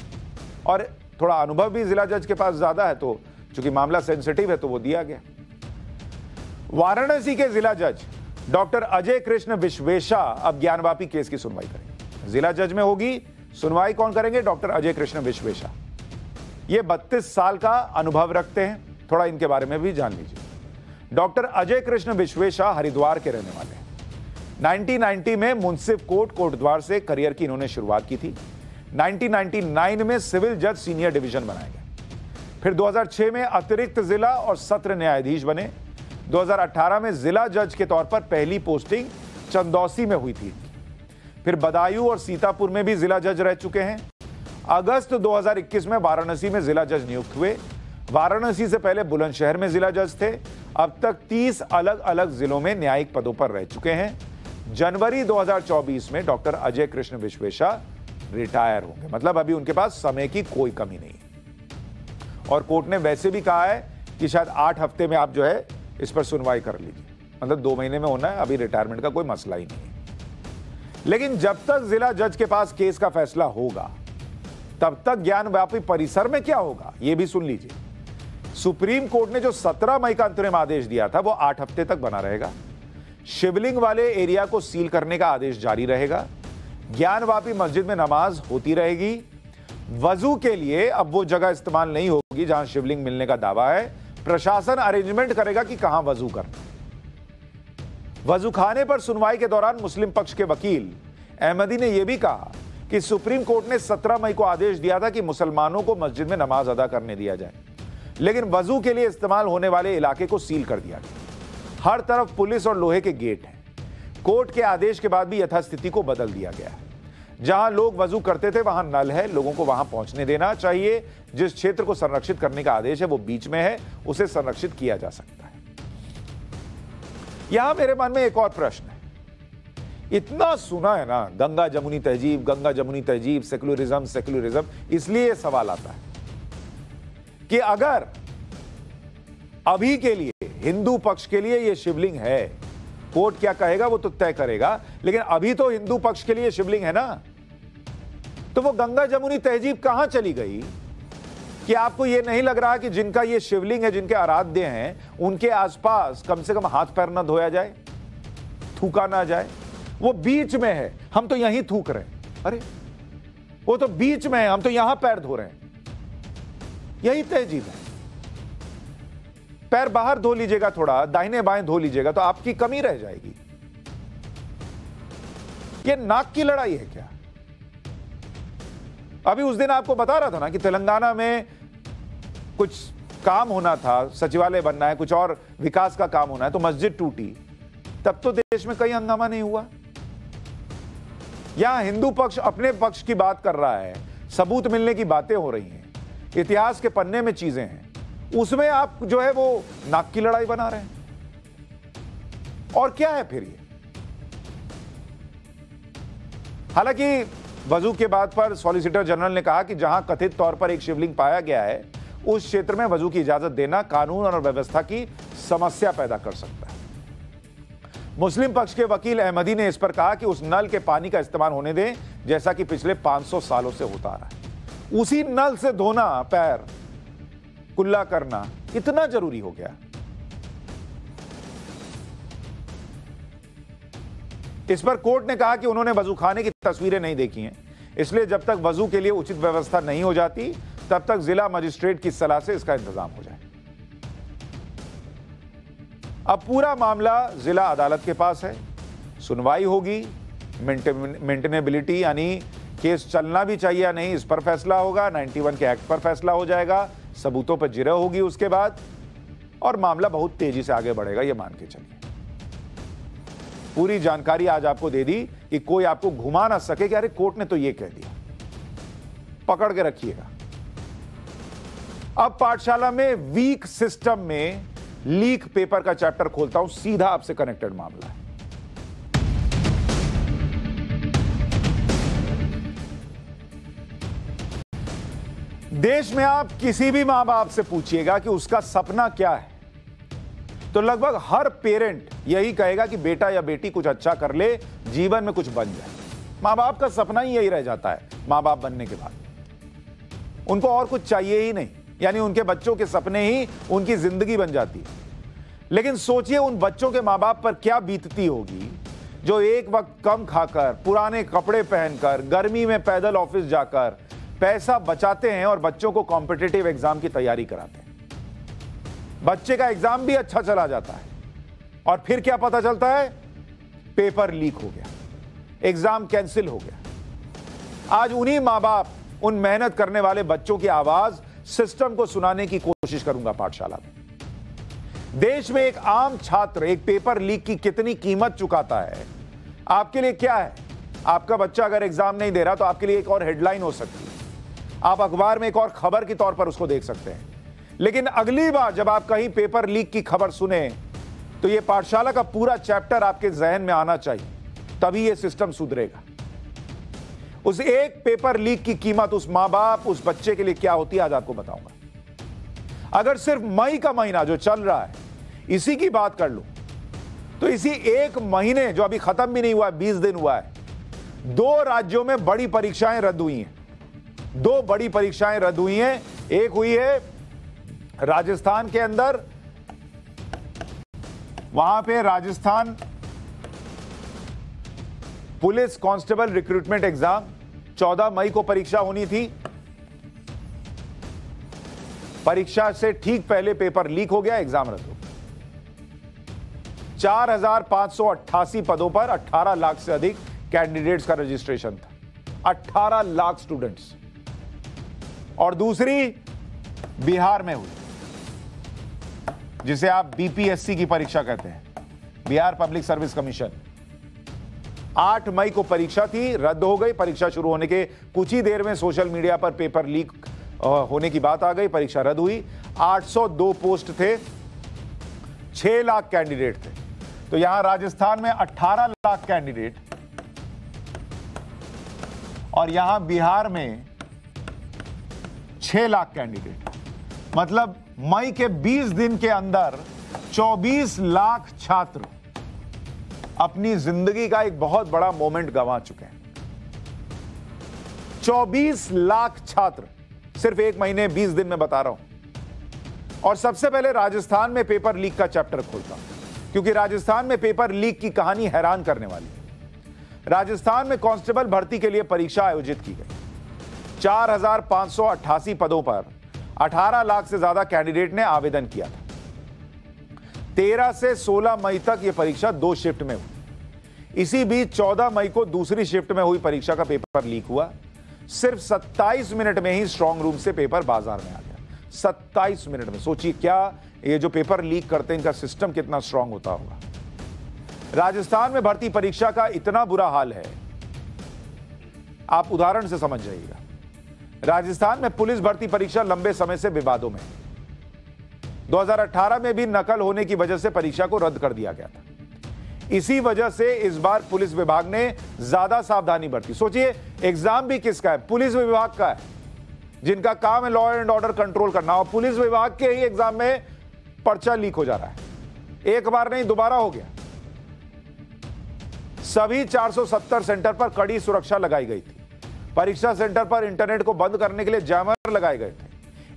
और थोड़ा अनुभव भी जिला जज के पास ज्यादा है, तो चूंकि मामला सेंसिटिव है तो वो दिया गया। वाराणसी के जिला जज डॉक्टर अजय कृष्ण विश्वेशा अब ज्ञानवापी केस की सुनवाई करेंगे। जिला जज में होगी सुनवाई, कौन करेंगे? डॉक्टर अजय कृष्ण विश्वेशा। ये 32 साल का अनुभव रखते हैं, थोड़ा इनके बारे में भी जान लीजिए। डॉक्टर अजय कृष्ण विश्वेशा हरिद्वार के रहने वाले हैं। 1990 में मुंसिफ कोर्ट कोटद्वार से करियर की इन्होंने शुरुआत की थी। 1999 में सिविल जज सीनियर डिवीजन बनाए गए। फिर 2006 में अतिरिक्त जिला और सत्र न्यायाधीश बने। 2018 में जिला जज के तौर पर पहली पोस्टिंग चंदौसी में हुई थी। फिर बदायूं और सीतापुर में भी जिला जज रह चुके हैं। अगस्त 2021 में वाराणसी में जिला जज नियुक्त हुए। वाराणसी से पहले बुलंदशहर में जिला जज थे। अब तक 30 अलग अलग जिलों में न्यायिक पदों पर रह चुके हैं। जनवरी 2024 में डॉक्टर अजय कृष्ण विश्वेशा रिटायर होंगे, मतलब अभी उनके पास समय की कोई कमी नहीं है। और कोर्ट ने वैसे भी कहा है कि शायद 8 हफ्ते में आप जो है इस पर सुनवाई कर लीजिए, मतलब 2 महीने में होना है, अभी रिटायरमेंट का कोई मसला ही नहीं है। लेकिन जब तक जिला जज के पास केस का फैसला होगा तब तक ज्ञानवापी परिसर में क्या होगा यह भी सुन लीजिए। सुप्रीम कोर्ट ने जो 17 मई का अंतरिम आदेश दिया था वो 8 हफ्ते तक बना रहेगा। शिवलिंग वाले एरिया को सील करने का आदेश जारी रहेगा। ज्ञानवापी मस्जिद में नमाज होती रहेगी। वजू के लिए अब वो जगह इस्तेमाल नहीं होगी जहां शिवलिंग मिलने का दावा है। प्रशासन अरेंजमेंट करेगा कि कहां वजू करना। वजू खाने पर सुनवाई के दौरान मुस्लिम पक्ष के वकील अहमदी ने यह भी कहा कि सुप्रीम कोर्ट ने 17 मई को आदेश दिया था कि मुसलमानों को मस्जिद में नमाज अदा करने दिया जाए, लेकिन वजू के लिए इस्तेमाल होने वाले इलाके को सील कर दिया गया। हर तरफ पुलिस और लोहे के गेट हैं। कोर्ट के आदेश के बाद भी यथास्थिति को बदल दिया गया है। जहां लोग वजू करते थे वहां नल है, लोगों को वहां पहुंचने देना चाहिए। जिस क्षेत्र को संरक्षित करने का आदेश है वो बीच में है, उसे संरक्षित किया जा सकता है। यहां मेरे मन में एक और प्रश्न है। इतना सुना है ना गंगा जमुनी तहजीब, गंगा जमुनी तहजीब, सेकुलरिज्म सेकुलरिज्म, इसलिए यह सवाल आता है कि अगर अभी के लिए हिंदू पक्ष के लिए यह शिवलिंग है, कोर्ट क्या कहेगा वो तो तय करेगा, लेकिन अभी तो हिंदू पक्ष के लिए शिवलिंग है ना, तो वो गंगा जमुनी तहजीब कहां चली गई कि आपको यह नहीं लग रहा कि जिनका ये शिवलिंग है, जिनके आराध्य हैं, उनके आसपास कम से कम हाथ पैर ना धोया जाए, थूका ना जाए। वो बीच में है, हम तो यहीं थूक रहे हैं। अरे वो तो बीच में है, हम तो यहां पैर धो रहे हैं। यही तहजीब है। पैर बाहर धो लीजिएगा, थोड़ा दाहिने बाएं धो लीजिएगा तो आपकी कमी रह जाएगी। ये नाक की लड़ाई है क्या? अभी उस दिन आपको बता रहा था ना कि तेलंगाना में कुछ काम होना था, सचिवालय बनना है, कुछ और विकास का काम होना है, तो मस्जिद टूटी। तब तो देश में कहीं हंगामा नहीं हुआ। यहां हिंदू पक्ष अपने पक्ष की बात कर रहा है, सबूत मिलने की बातें हो रही हैं, इतिहास के पन्ने में चीजें हैं, उसमें आप जो है वो नाक की लड़ाई बना रहे हैं। और क्या है फिर ये? हालांकि वजू के बाद पर सॉलिसिटर जनरल ने कहा कि जहां कथित तौर पर एक शिवलिंग पाया गया है उस क्षेत्र में वजू की इजाजत देना कानून और व्यवस्था की समस्या पैदा कर सकता है। मुस्लिम पक्ष के वकील अहमदी ने इस पर कहा कि उस नल के पानी का इस्तेमाल होने दें जैसा कि पिछले 500 सालों से होता आ रहा है। उसी नल से धोना, पैर कुल्ला करना इतना जरूरी हो गया। इस पर कोर्ट ने कहा कि उन्होंने वजू खाने की तस्वीरें नहीं देखी हैं, इसलिए जब तक वजू के लिए उचित व्यवस्था नहीं हो जाती तब तक जिला मजिस्ट्रेट की सलाह से इसका इंतजाम हो जाए। अब पूरा मामला जिला अदालत के पास है, सुनवाई होगी, मेंटेनेबिलिटी यानी केस चलना भी चाहिए या नहीं इस पर फैसला होगा, 91 के एक्ट पर फैसला हो जाएगा, सबूतों पर जिरह होगी उसके बाद, और मामला बहुत तेजी से आगे बढ़ेगा, यह मान के चलिए। पूरी जानकारी आज आपको दे दी कि कोई आपको घुमा ना सके कि अरे कोर्ट ने तो यह कह दिया, पकड़ के रखिएगा। अब पाठशाला में वीक सिस्टम में लीक पेपर का चैप्टर खोलता हूं, सीधा आपसे कनेक्टेड मामला है। देश में आप किसी भी मां बाप से पूछिएगा कि उसका सपना क्या है, तो लगभग हर पेरेंट यही कहेगा कि बेटा या बेटी कुछ अच्छा कर ले, जीवन में कुछ बन जाए। मां बाप का सपना ही यही रह जाता है। मां बाप बनने के बाद उनको और कुछ चाहिए ही नहीं, यानी उनके बच्चों के सपने ही उनकी जिंदगी बन जाती है। लेकिन सोचिए उन बच्चों के मां बाप पर क्या बीतती होगी जो एक वक्त कम खाकर, पुराने कपड़े पहनकर, गर्मी में पैदल ऑफिस जाकर पैसा बचाते हैं और बच्चों को कॉम्पिटिटिव एग्जाम की तैयारी कराते हैं। बच्चे का एग्जाम भी अच्छा चला जाता है और फिर क्या पता चलता है, पेपर लीक हो गया, एग्जाम कैंसिल हो गया। आज उन्हीं मां बाप, उन मेहनत करने वाले बच्चों की आवाज सिस्टम को सुनाने की कोशिश करूंगा पाठशाला में। देश में एक आम छात्र एक पेपर लीक की कितनी कीमत चुकाता है, आपके लिए क्या है? आपका बच्चा अगर एग्जाम नहीं दे रहा तो आपके लिए एक और हेडलाइन हो सकती है, आप अखबार में एक और खबर के तौर पर उसको देख सकते हैं। लेकिन अगली बार जब आप कहीं पेपर लीक की खबर सुने तो यह पाठशाला का पूरा चैप्टर आपके जहन में आना चाहिए, तभी यह सिस्टम सुधरेगा। उस एक पेपर लीक की कीमत उस मां बाप, उस बच्चे के लिए क्या होती है, आज आपको बताऊंगा। अगर सिर्फ मई का महीना जो चल रहा है इसी की बात कर लो तो इसी एक महीने जो अभी खत्म भी नहीं हुआ है, 20 दिन हुआ है, 2 राज्यों में बड़ी परीक्षाएं रद्द हुई हैं। 2 बड़ी परीक्षाएं रद्द हुई हैं। एक हुई है राजस्थान के अंदर, वहां पे Rajasthan police constable recruitment exam 14 मई को परीक्षा होनी थी। परीक्षा से ठीक पहले पेपर लीक हो गया, एग्जाम रद्द हो गया। 4,588 पदों पर 18 लाख से अधिक कैंडिडेट्स का रजिस्ट्रेशन था, 18 लाख स्टूडेंट्स। और दूसरी बिहार में हुई, जिसे आप बीपीएससी की परीक्षा कहते हैं, बिहार पब्लिक सर्विस कमीशन। 8 मई को परीक्षा थी, रद्द हो गई। परीक्षा शुरू होने के कुछ ही देर में सोशल मीडिया पर पेपर लीक होने की बात आ गई, परीक्षा रद्द हुई। 802 पोस्ट थे, 6 लाख कैंडिडेट थे। तो यहां राजस्थान में 18 लाख कैंडिडेट और यहां बिहार में 6 लाख कैंडिडेट। मतलब मई के 20 दिन के अंदर 24 लाख छात्र अपनी जिंदगी का एक बहुत बड़ा मोमेंट गंवा चुके हैं। 24 लाख छात्र सिर्फ एक महीने 20 दिन में बता रहा हूं। और सबसे पहले राजस्थान में पेपर लीक का चैप्टर खोलता हूं, क्योंकि राजस्थान में पेपर लीक की कहानी हैरान करने वाली है। राजस्थान में कांस्टेबल भर्ती के लिए परीक्षा आयोजित की गई। 4,588 पदों पर 18 लाख से ज्यादा कैंडिडेट ने आवेदन किया था। 13 से 16 मई तक यह परीक्षा 2 शिफ्ट में हुई। इसी बीच 14 मई को दूसरी शिफ्ट में हुई परीक्षा का पेपर लीक हुआ। सिर्फ 27 मिनट में ही स्ट्रांग रूम से पेपर बाजार में आ गया। 27 मिनट में। सोचिए क्या ये जो पेपर लीक करते हैं इनका सिस्टम कितना स्ट्रांग होता होगा। राजस्थान में भर्ती परीक्षा का इतना बुरा हाल है, आप उदाहरण से समझ जाइएगा। राजस्थान में पुलिस भर्ती परीक्षा लंबे समय से विवादों में। 2018 में भी नकल होने की वजह से परीक्षा को रद्द कर दिया गया था। इसी वजह से इस बार पुलिस विभाग ने ज्यादा सावधानी बरती। सोचिए एग्जाम भी किसका है, पुलिस विभाग का है, जिनका काम है लॉ एंड ऑर्डर कंट्रोल करना। और पुलिस विभाग के ही एग्जाम में पर्चा लीक हो जा रहा है। एक बार नहीं, दोबारा हो गया। सभी 470 सेंटर पर कड़ी सुरक्षा लगाई गई थी। परीक्षा सेंटर पर इंटरनेट को बंद करने के लिए जैमर लगाए गए थे।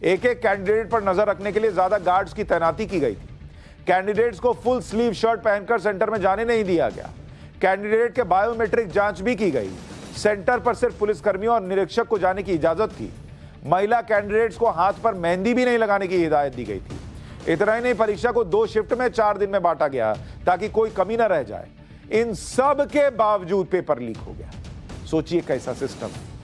एक एक कैंडिडेट पर नजर रखने के लिए ज्यादा गार्ड्स की तैनाती की गई थी। कैंडिडेट्स को फुल स्लीव शर्ट पहनकर सेंटर में जाने नहीं दिया गया। कैंडिडेट के बायोमेट्रिक जांच भी की गई। सेंटर पर सिर्फ पुलिसकर्मियों और निरीक्षक को जाने की इजाजत थी। महिला कैंडिडेट्स को हाथ पर मेहंदी भी नहीं लगाने की हिदायत दी गई थी। इतना ही नहीं, परीक्षा को 2 शिफ्ट में 4 दिन में बांटा गया ताकि कोई कमी न रह जाए। इन सब के बावजूद पेपर लीक हो गया। सोचिए कैसा सिस्टम है।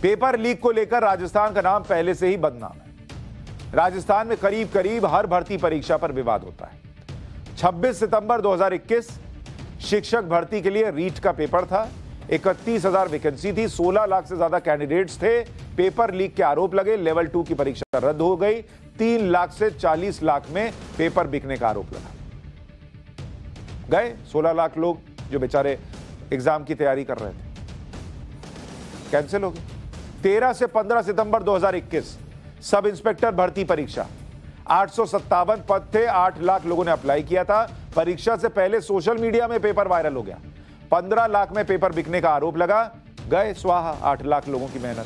पेपर लीक को लेकर राजस्थान का नाम पहले से ही बदनाम है। राजस्थान में करीब करीब हर भर्ती परीक्षा पर विवाद होता है। 26 सितंबर 2021 शिक्षक भर्ती के लिए रीट का पेपर था। 31,000 वैकेंसी थी। 16 लाख से ज्यादा कैंडिडेट्स थे। पेपर लीक के आरोप लगे। लेवल 2 की परीक्षा रद्द हो गई। 3 लाख से 40 लाख में पेपर बिकने का आरोप लगा। गए 16 लाख लोग जो बेचारे एग्जाम की तैयारी कर रहे थे, कैंसिल हो गए। 13 से 15 सितंबर 2021 सब इंस्पेक्टर भर्ती परीक्षा, 857 पद थे, 8 लाख लोगों ने अप्लाई किया था। परीक्षा से पहले सोशल मीडिया में पेपर वायरल हो गया, 15 लाख में पेपर बिकने का आरोप लगा, गए स्वाहा 8 लाख लोगों की मेहनत।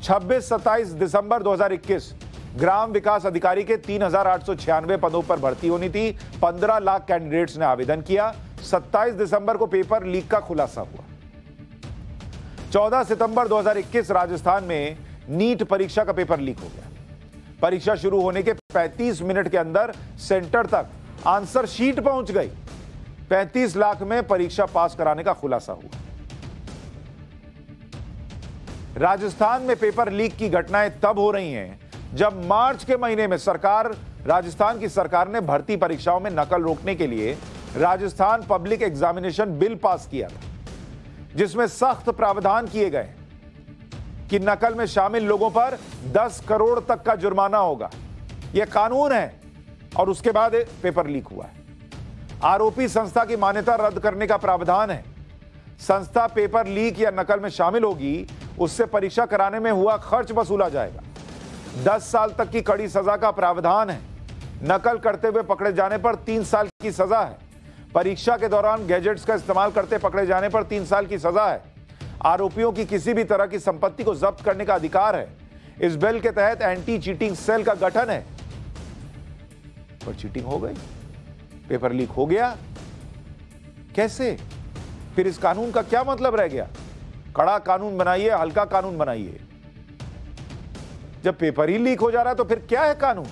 26-27 दिसंबर 2021 ग्राम विकास अधिकारी के 3,896 पदों पर भर्ती होनी थी, 15 लाख कैंडिडेट्स ने आवेदन किया। 27 दिसंबर को पेपर लीक का खुलासा हुआ। 14 सितंबर 2021 राजस्थान में नीट परीक्षा का पेपर लीक हो गया। परीक्षा शुरू होने के 35 मिनट के अंदर सेंटर तक आंसर शीट पहुंच गई। 35 लाख में परीक्षा पास कराने का खुलासा हुआ। राजस्थान में पेपर लीक की घटनाएं तब हो रही हैं जब मार्च के महीने में राजस्थान की सरकार ने भर्ती परीक्षाओं में नकल रोकने के लिए Rajasthan public examination bill pass किया था, जिसमें सख्त प्रावधान किए गए कि नकल में शामिल लोगों पर 10 करोड़ तक का जुर्माना होगा। यह कानून है और उसके बाद पेपर लीक हुआ है। आरोपी संस्था की मान्यता रद्द करने का प्रावधान है। संस्था पेपर लीक या नकल में शामिल होगी, उससे परीक्षा कराने में हुआ खर्च वसूला जाएगा। 10 साल तक की कड़ी सजा का प्रावधान है। नकल करते हुए पकड़े जाने पर 3 साल की सजा है। परीक्षा के दौरान गैजेट्स का इस्तेमाल करते पकड़े जाने पर 3 साल की सजा है। आरोपियों की किसी भी तरह की संपत्ति को जब्त करने का अधिकार है। इस बिल के तहत एंटी चीटिंग सेल का गठन है। पर चीटिंग हो गई, पेपर लीक हो गया, कैसे? फिर इस कानून का क्या मतलब रह गया? कड़ा कानून बनाइए, हल्का कानून बनाइए। जब पेपर ही लीक हो जा रहा है तो फिर क्या है कानून?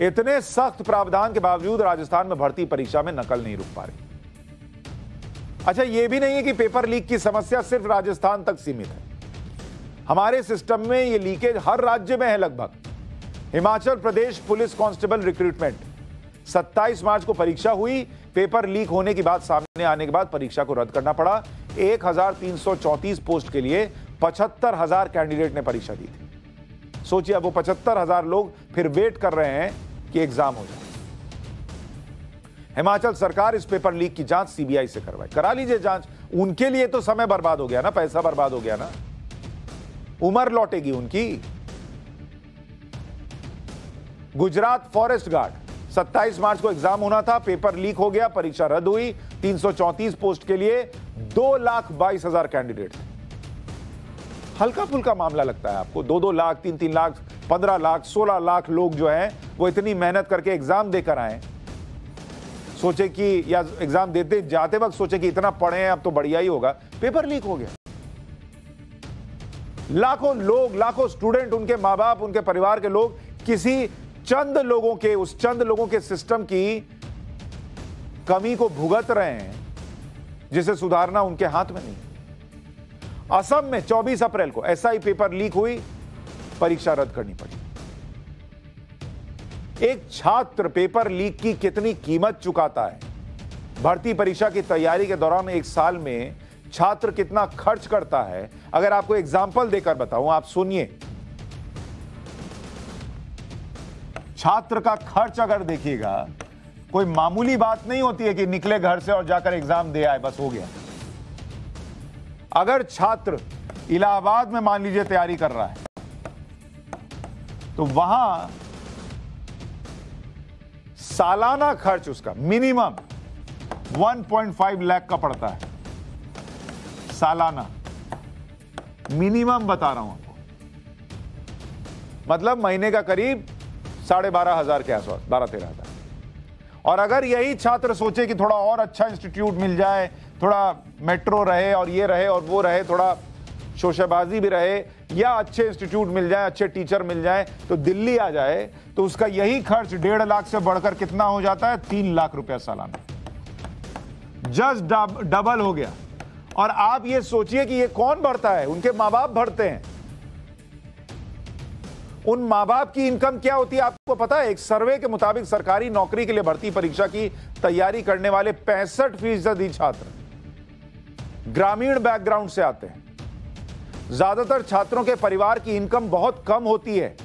इतने सख्त प्रावधान के बावजूद राजस्थान में भर्ती परीक्षा में नकल नहीं रुक पा रही। अच्छा, यह भी नहीं है कि पेपर लीक की समस्या सिर्फ राजस्थान तक सीमित है। हमारे सिस्टम में यह लीकेज हर राज्य में है लगभग। Himachal Pradesh police constable recruitment, 27 मार्च को परीक्षा हुई। पेपर लीक होने की बात सामने आने के बाद परीक्षा को रद्द करना पड़ा। 1334 पोस्ट के लिए 75,000 कैंडिडेट ने परीक्षा दी थी। सोचिए, अब वो 75,000 लोग फिर वेट कर रहे हैं कि एग्जाम हो जाए। हिमाचल सरकार इस पेपर लीक की जांच सीबीआई से करवाए। करा लीजिए जांच। उनके लिए तो समय बर्बाद हो गया ना, पैसा बर्बाद हो गया ना, उम्र लौटेगी उनकी। गुजरात फॉरेस्ट गार्ड, 27 मार्च को एग्जाम होना था, पेपर लीक हो गया, परीक्षा रद्द हुई। 334 पोस्ट के लिए 2,22,000 कैंडिडेट। हल्का फुल्का मामला लगता है आपको? 2-2 लाख, 3-3 लाख, 15 लाख, 16 लाख लोग जो हैं वो इतनी मेहनत करके एग्जाम देकर आए। सोचे कि, या एग्जाम देते जाते वक्त सोचे कि इतना पढ़े हैं अब तो बढ़िया ही होगा, पेपर लीक हो गया। लाखों लोग, लाखों स्टूडेंट, उनके मां बाप, उनके परिवार के लोग किसी चंद लोगों के, उस चंद लोगों के सिस्टम की कमी को भुगत रहे हैं, जिसे सुधारना उनके हाथ में नहीं। असम में 24 अप्रैल को ऐसा ही पेपर लीक हुई, परीक्षा रद्द करनी पड़ी। एक छात्र पेपर लीक की कितनी कीमत चुकाता है? भर्ती परीक्षा की तैयारी के दौरान एक साल में छात्र कितना खर्च करता है? अगर आपको एग्जाम्पल देकर बताऊं, आप सुनिए। छात्र का खर्च अगर देखिएगा, कोई मामूली बात नहीं होती है कि निकले घर से और जाकर एग्जाम दे आए, बस हो गया। अगर छात्र इलाहाबाद में मान लीजिए तैयारी कर रहा है, तो वहां सालाना खर्च उसका मिनिमम 1.5 लाख का पड़ता है। सालाना मिनिमम बता रहा हूं आपको, मतलब महीने का करीब 12,500 के आसपास, 12-13,000। और अगर यही छात्र सोचे कि थोड़ा और अच्छा इंस्टीट्यूट मिल जाए, थोड़ा मेट्रो रहे और ये रहे और वो रहे, थोड़ा शोशाबाजी भी रहे, या अच्छे इंस्टीट्यूट मिल जाए, अच्छे टीचर मिल जाए, तो दिल्ली आ जाए, तो उसका यही खर्च 1.5 लाख से बढ़कर कितना हो जाता है? 3 लाख रुपया सालाना। जस्ट डबल हो गया। और आप ये सोचिए कि ये कौन भरता है? उनके मां बाप भरते हैं। उन मां बाप की इनकम क्या होती है आपको पता है? एक सर्वे के मुताबिक सरकारी नौकरी के लिए भर्ती परीक्षा की तैयारी करने वाले 65% छात्र ग्रामीण बैकग्राउंड से आते हैं। ज्यादातर छात्रों के परिवार की इनकम बहुत कम होती है।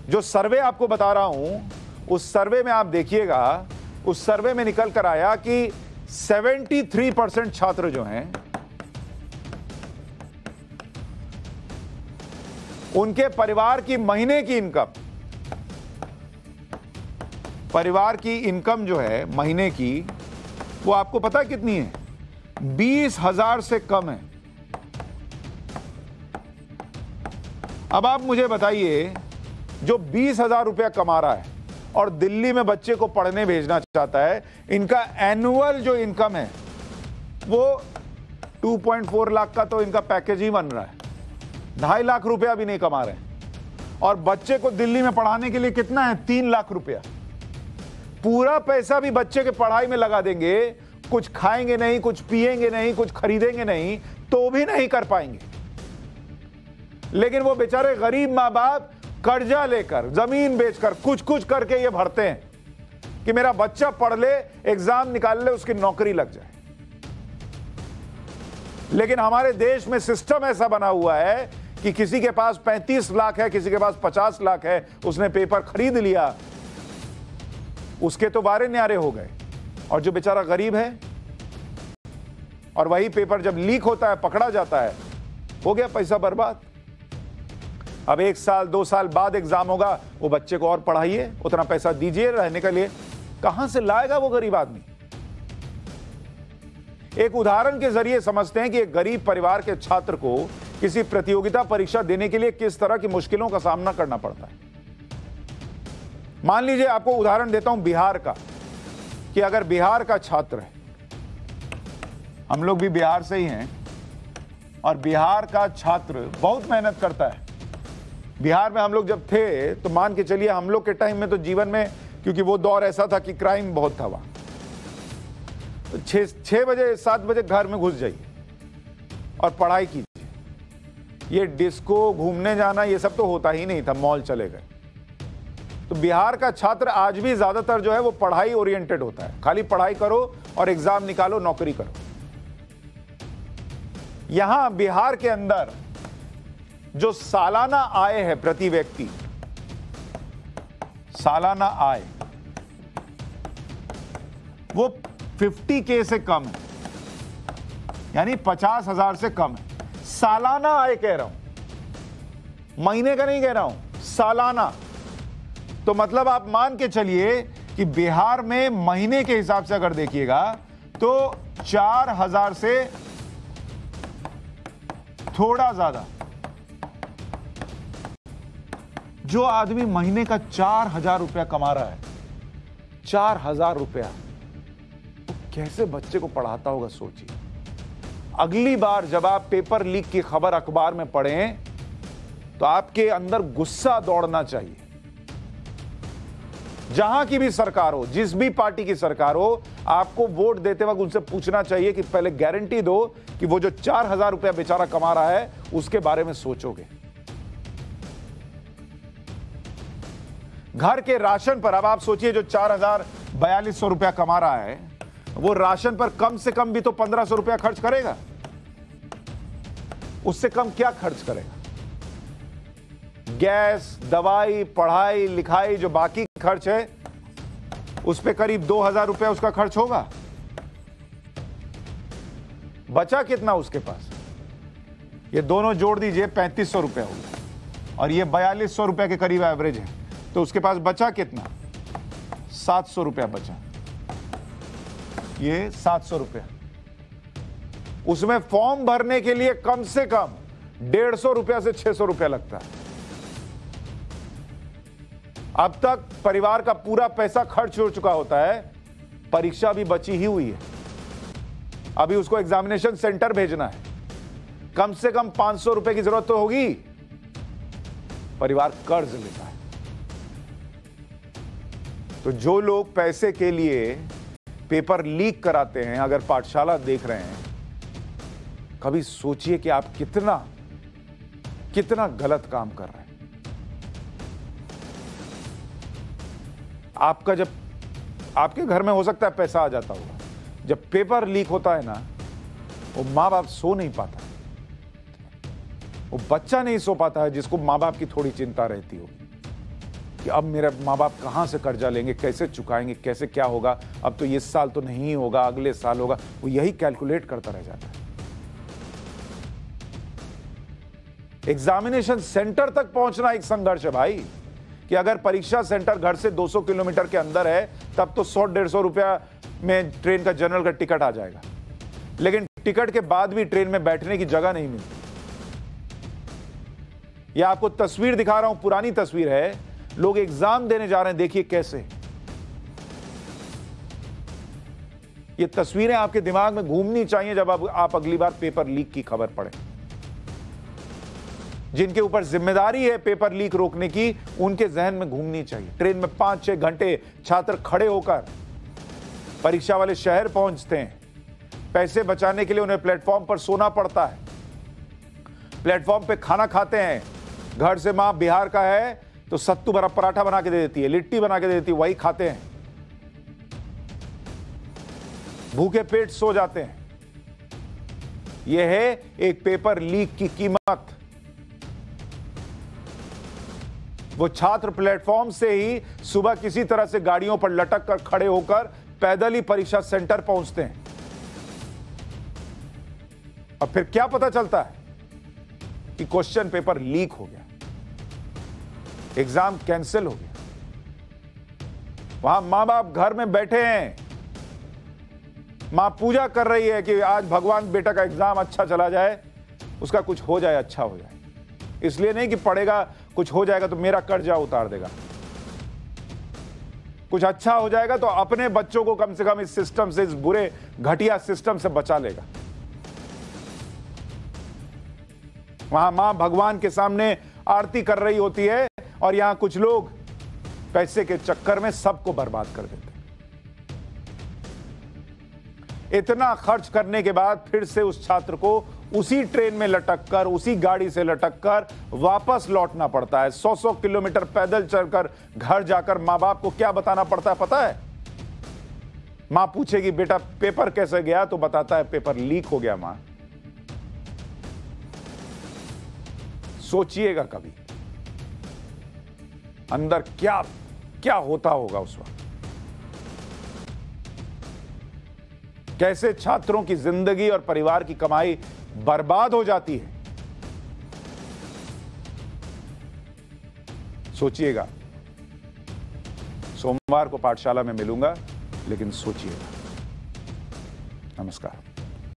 जो सर्वे आपको बता रहा हूं, उस सर्वे में आप देखिएगा, उस सर्वे में निकल कर आया कि 73% छात्र जो हैं उनके परिवार की महीने की इनकम, परिवार की इनकम जो है महीने की, वो आपको पता है कितनी है? 20,000 से कम है। अब आप मुझे बताइए, जो 20,000 रुपया कमा रहा है और दिल्ली में बच्चे को पढ़ने भेजना चाहता है, इनका एनुअल जो इनकम है वो 2.4 लाख का तो इनका पैकेज ही बन रहा है, 2.5 लाख रुपया भी नहीं कमा रहे हैं। और बच्चे को दिल्ली में पढ़ाने के लिए कितना है? 3 लाख रुपया। पूरा पैसा भी बच्चे के पढ़ाई में लगा देंगे, कुछ खाएंगे नहीं, कुछ पिएंगे नहीं, कुछ खरीदेंगे नहीं, तो भी नहीं कर पाएंगे। लेकिन वो बेचारे गरीब माँ बाप कर्जा लेकर, जमीन बेचकर, कुछ कुछ करके ये भरते हैं कि मेरा बच्चा पढ़ ले, एग्जाम निकाल ले, उसकी नौकरी लग जाए। लेकिन हमारे देश में सिस्टम ऐसा बना हुआ है कि किसी के पास 35 लाख है, किसी के पास 50 लाख है, उसने पेपर खरीद लिया, उसके तो वारे न्यारे हो गए। और जो बेचारा गरीब है, और वही पेपर जब लीक होता है, पकड़ा जाता है, हो गया पैसा बर्बाद। अब 1 साल 2 साल बाद एग्जाम होगा, वो बच्चे को और पढ़ाइए, उतना पैसा दीजिए रहने के लिए, कहां से लाएगा वो गरीब आदमी? एक उदाहरण के जरिए समझते हैं कि एक गरीब परिवार के छात्र को किसी प्रतियोगिता परीक्षा देने के लिए किस तरह की मुश्किलों का सामना करना पड़ता है। मान लीजिए, आपको उदाहरण देता हूं बिहार का, कि अगर बिहार का छात्र है, हम लोग भी बिहार से ही हैं, और बिहार का छात्र बहुत मेहनत करता है। बिहार में हम लोग जब थे तो मान के चलिए, हम लोग के टाइम में तो जीवन में, क्योंकि वो दौर ऐसा था कि क्राइम बहुत था वहां, तो 6 बजे 7 बजे घर में घुस जाइए और पढ़ाई कीजिए। ये डिस्को, घूमने जाना, ये सब तो होता ही नहीं था, मॉल चले गए। तो बिहार का छात्र आज भी ज्यादातर जो है वो पढ़ाई ओरिएंटेड होता है, खाली पढ़ाई करो और एग्जाम निकालो, नौकरी करो। यहां बिहार के अंदर जो सालाना आय है प्रति व्यक्ति, सालाना आय, वो 50K से कम है, यानी 50,000 से कम है। सालाना आय कह रहा हूं, महीने का नहीं कह रहा हूं, सालाना। तो मतलब आप मान के चलिए कि बिहार में महीने के हिसाब से अगर देखिएगा तो 4,000 से थोड़ा ज्यादा, जो आदमी महीने का 4,000 रुपया कमा रहा है, 4,000 रुपया, तो कैसे बच्चे को पढ़ाता होगा सोचिए। अगली बार जब आप पेपर लीक की खबर अखबार में पढ़ें तो आपके अंदर गुस्सा दौड़ना चाहिए। जहां की भी सरकार हो, जिस भी पार्टी की सरकार हो, आपको वोट देते वक्त उनसे पूछना चाहिए कि पहले गारंटी दो कि वो जो 4,000 रुपया बेचारा कमा रहा है उसके बारे में सोचोगे। घर के राशन पर अब आप सोचिए, जो 4,4200 रुपया कमा रहा है, वो राशन पर कम से कम भी तो 1,500 रुपया खर्च करेगा। उससे कम क्या खर्च करेगा? गैस, दवाई, पढ़ाई लिखाई, जो बाकी खर्च है, उस पे करीब 2,000 रुपया उसका खर्च होगा। बचा कितना उसके पास? ये दोनों जोड़ दीजिए, 3,500 रुपया होगा, और ये 4,200 रुपया के करीब एवरेज है, तो उसके पास बचा कितना? 700 रुपया बचा। ये 700 रुपया, उसमें फॉर्म भरने के लिए कम से कम 150 रुपया से 600 रुपया लगता है। अब तक परिवार का पूरा पैसा खर्च हो चुका होता है, परीक्षा भी बची ही हुई है, अभी उसको एग्जामिनेशन सेंटर भेजना है, कम से कम 500 रुपए की जरूरत तो होगी। परिवार कर्ज लेता है। तो जो लोग पैसे के लिए पेपर लीक कराते हैं, अगर पाठशाला देख रहे हैं, कभी सोचिए कि आप कितना गलत काम कर रहे हैं। आपका जब आपके घर में हो सकता है पैसा आ जाता होगा, जब पेपर लीक होता है ना, वो माँ बाप सो नहीं पाता, वो बच्चा नहीं सो पाता है जिसको माँ बाप की थोड़ी चिंता रहती हो कि अब मेरे माँ बाप कहाँ से कर्जा लेंगे, कैसे चुकाएंगे, कैसे क्या होगा, अब तो इस साल तो नहीं होगा, अगले साल होगा। वो यही कैलकुलेट करता रह जाता है। एग्जामिनेशन सेंटर तक पहुंचना एक संघर्ष है भाई, कि अगर परीक्षा सेंटर घर से 200 किलोमीटर के अंदर है तब तो 100-150 रुपया में ट्रेन का जनरल का टिकट आ जाएगा, लेकिन टिकट के बाद भी ट्रेन में बैठने की जगह नहीं मिलती। यह आपको तस्वीर दिखा रहा हूं, पुरानी तस्वीर है, लोग एग्जाम देने जा रहे हैं, देखिए कैसे। ये तस्वीरें आपके दिमाग में घूमनी चाहिए जब आप अगली बार पेपर लीक की खबर पढ़े। जिनके ऊपर जिम्मेदारी है पेपर लीक रोकने की, उनके जहन में घूमनी चाहिए। ट्रेन में 5-6 घंटे छात्र खड़े होकर परीक्षा वाले शहर पहुंचते हैं, पैसे बचाने के लिए उन्हें प्लेटफॉर्म पर सोना पड़ता है, प्लेटफॉर्म पे खाना खाते हैं। घर से मां बिहार का है तो सत्तू भरा पराठा बना के दे देती है, लिट्टी बना के दे देती है, वही खाते हैं, भूखे पेट सो जाते हैं। यह है एक पेपर लीक की कीमत। वो छात्र प्लेटफॉर्म से ही सुबह किसी तरह से गाड़ियों पर लटक कर खड़े होकर पैदल ही परीक्षा सेंटर पहुंचते हैं, और फिर क्या पता चलता है कि क्वेश्चन पेपर लीक हो गया, एग्जाम कैंसिल हो गया। वहां मां बाप घर में बैठे हैं, मां पूजा कर रही है कि आज भगवान बेटा का एग्जाम अच्छा चला जाए, उसका कुछ हो जाए, अच्छा हो जाए। इसलिए नहीं कि पढ़ेगा कुछ हो जाएगा तो मेरा कर्जा उतार देगा, कुछ अच्छा हो जाएगा तो अपने बच्चों को कम से कम इस सिस्टम से, इस बुरे घटिया सिस्टम से बचा लेगा। वहां मां भगवान के सामने आरती कर रही होती है और यहां कुछ लोग पैसे के चक्कर में सबको बर्बाद कर देते हैं। इतना खर्च करने के बाद फिर से उस छात्र को उसी ट्रेन में लटककर, उसी गाड़ी से लटककर वापस लौटना पड़ता है। 100-100 किलोमीटर पैदल चलकर घर जाकर मां बाप को क्या बताना पड़ता है पता है? मां पूछेगी बेटा पेपर कैसे गया, तो बताता है पेपर लीक हो गया मां। सोचिएगा कभी अंदर क्या क्या होता होगा उस वक्त, कैसे छात्रों की जिंदगी और परिवार की कमाई बर्बाद हो जाती है। सोचिएगा। सोमवार को पाठशाला में मिलूंगा, लेकिन सोचिएगा। नमस्कार।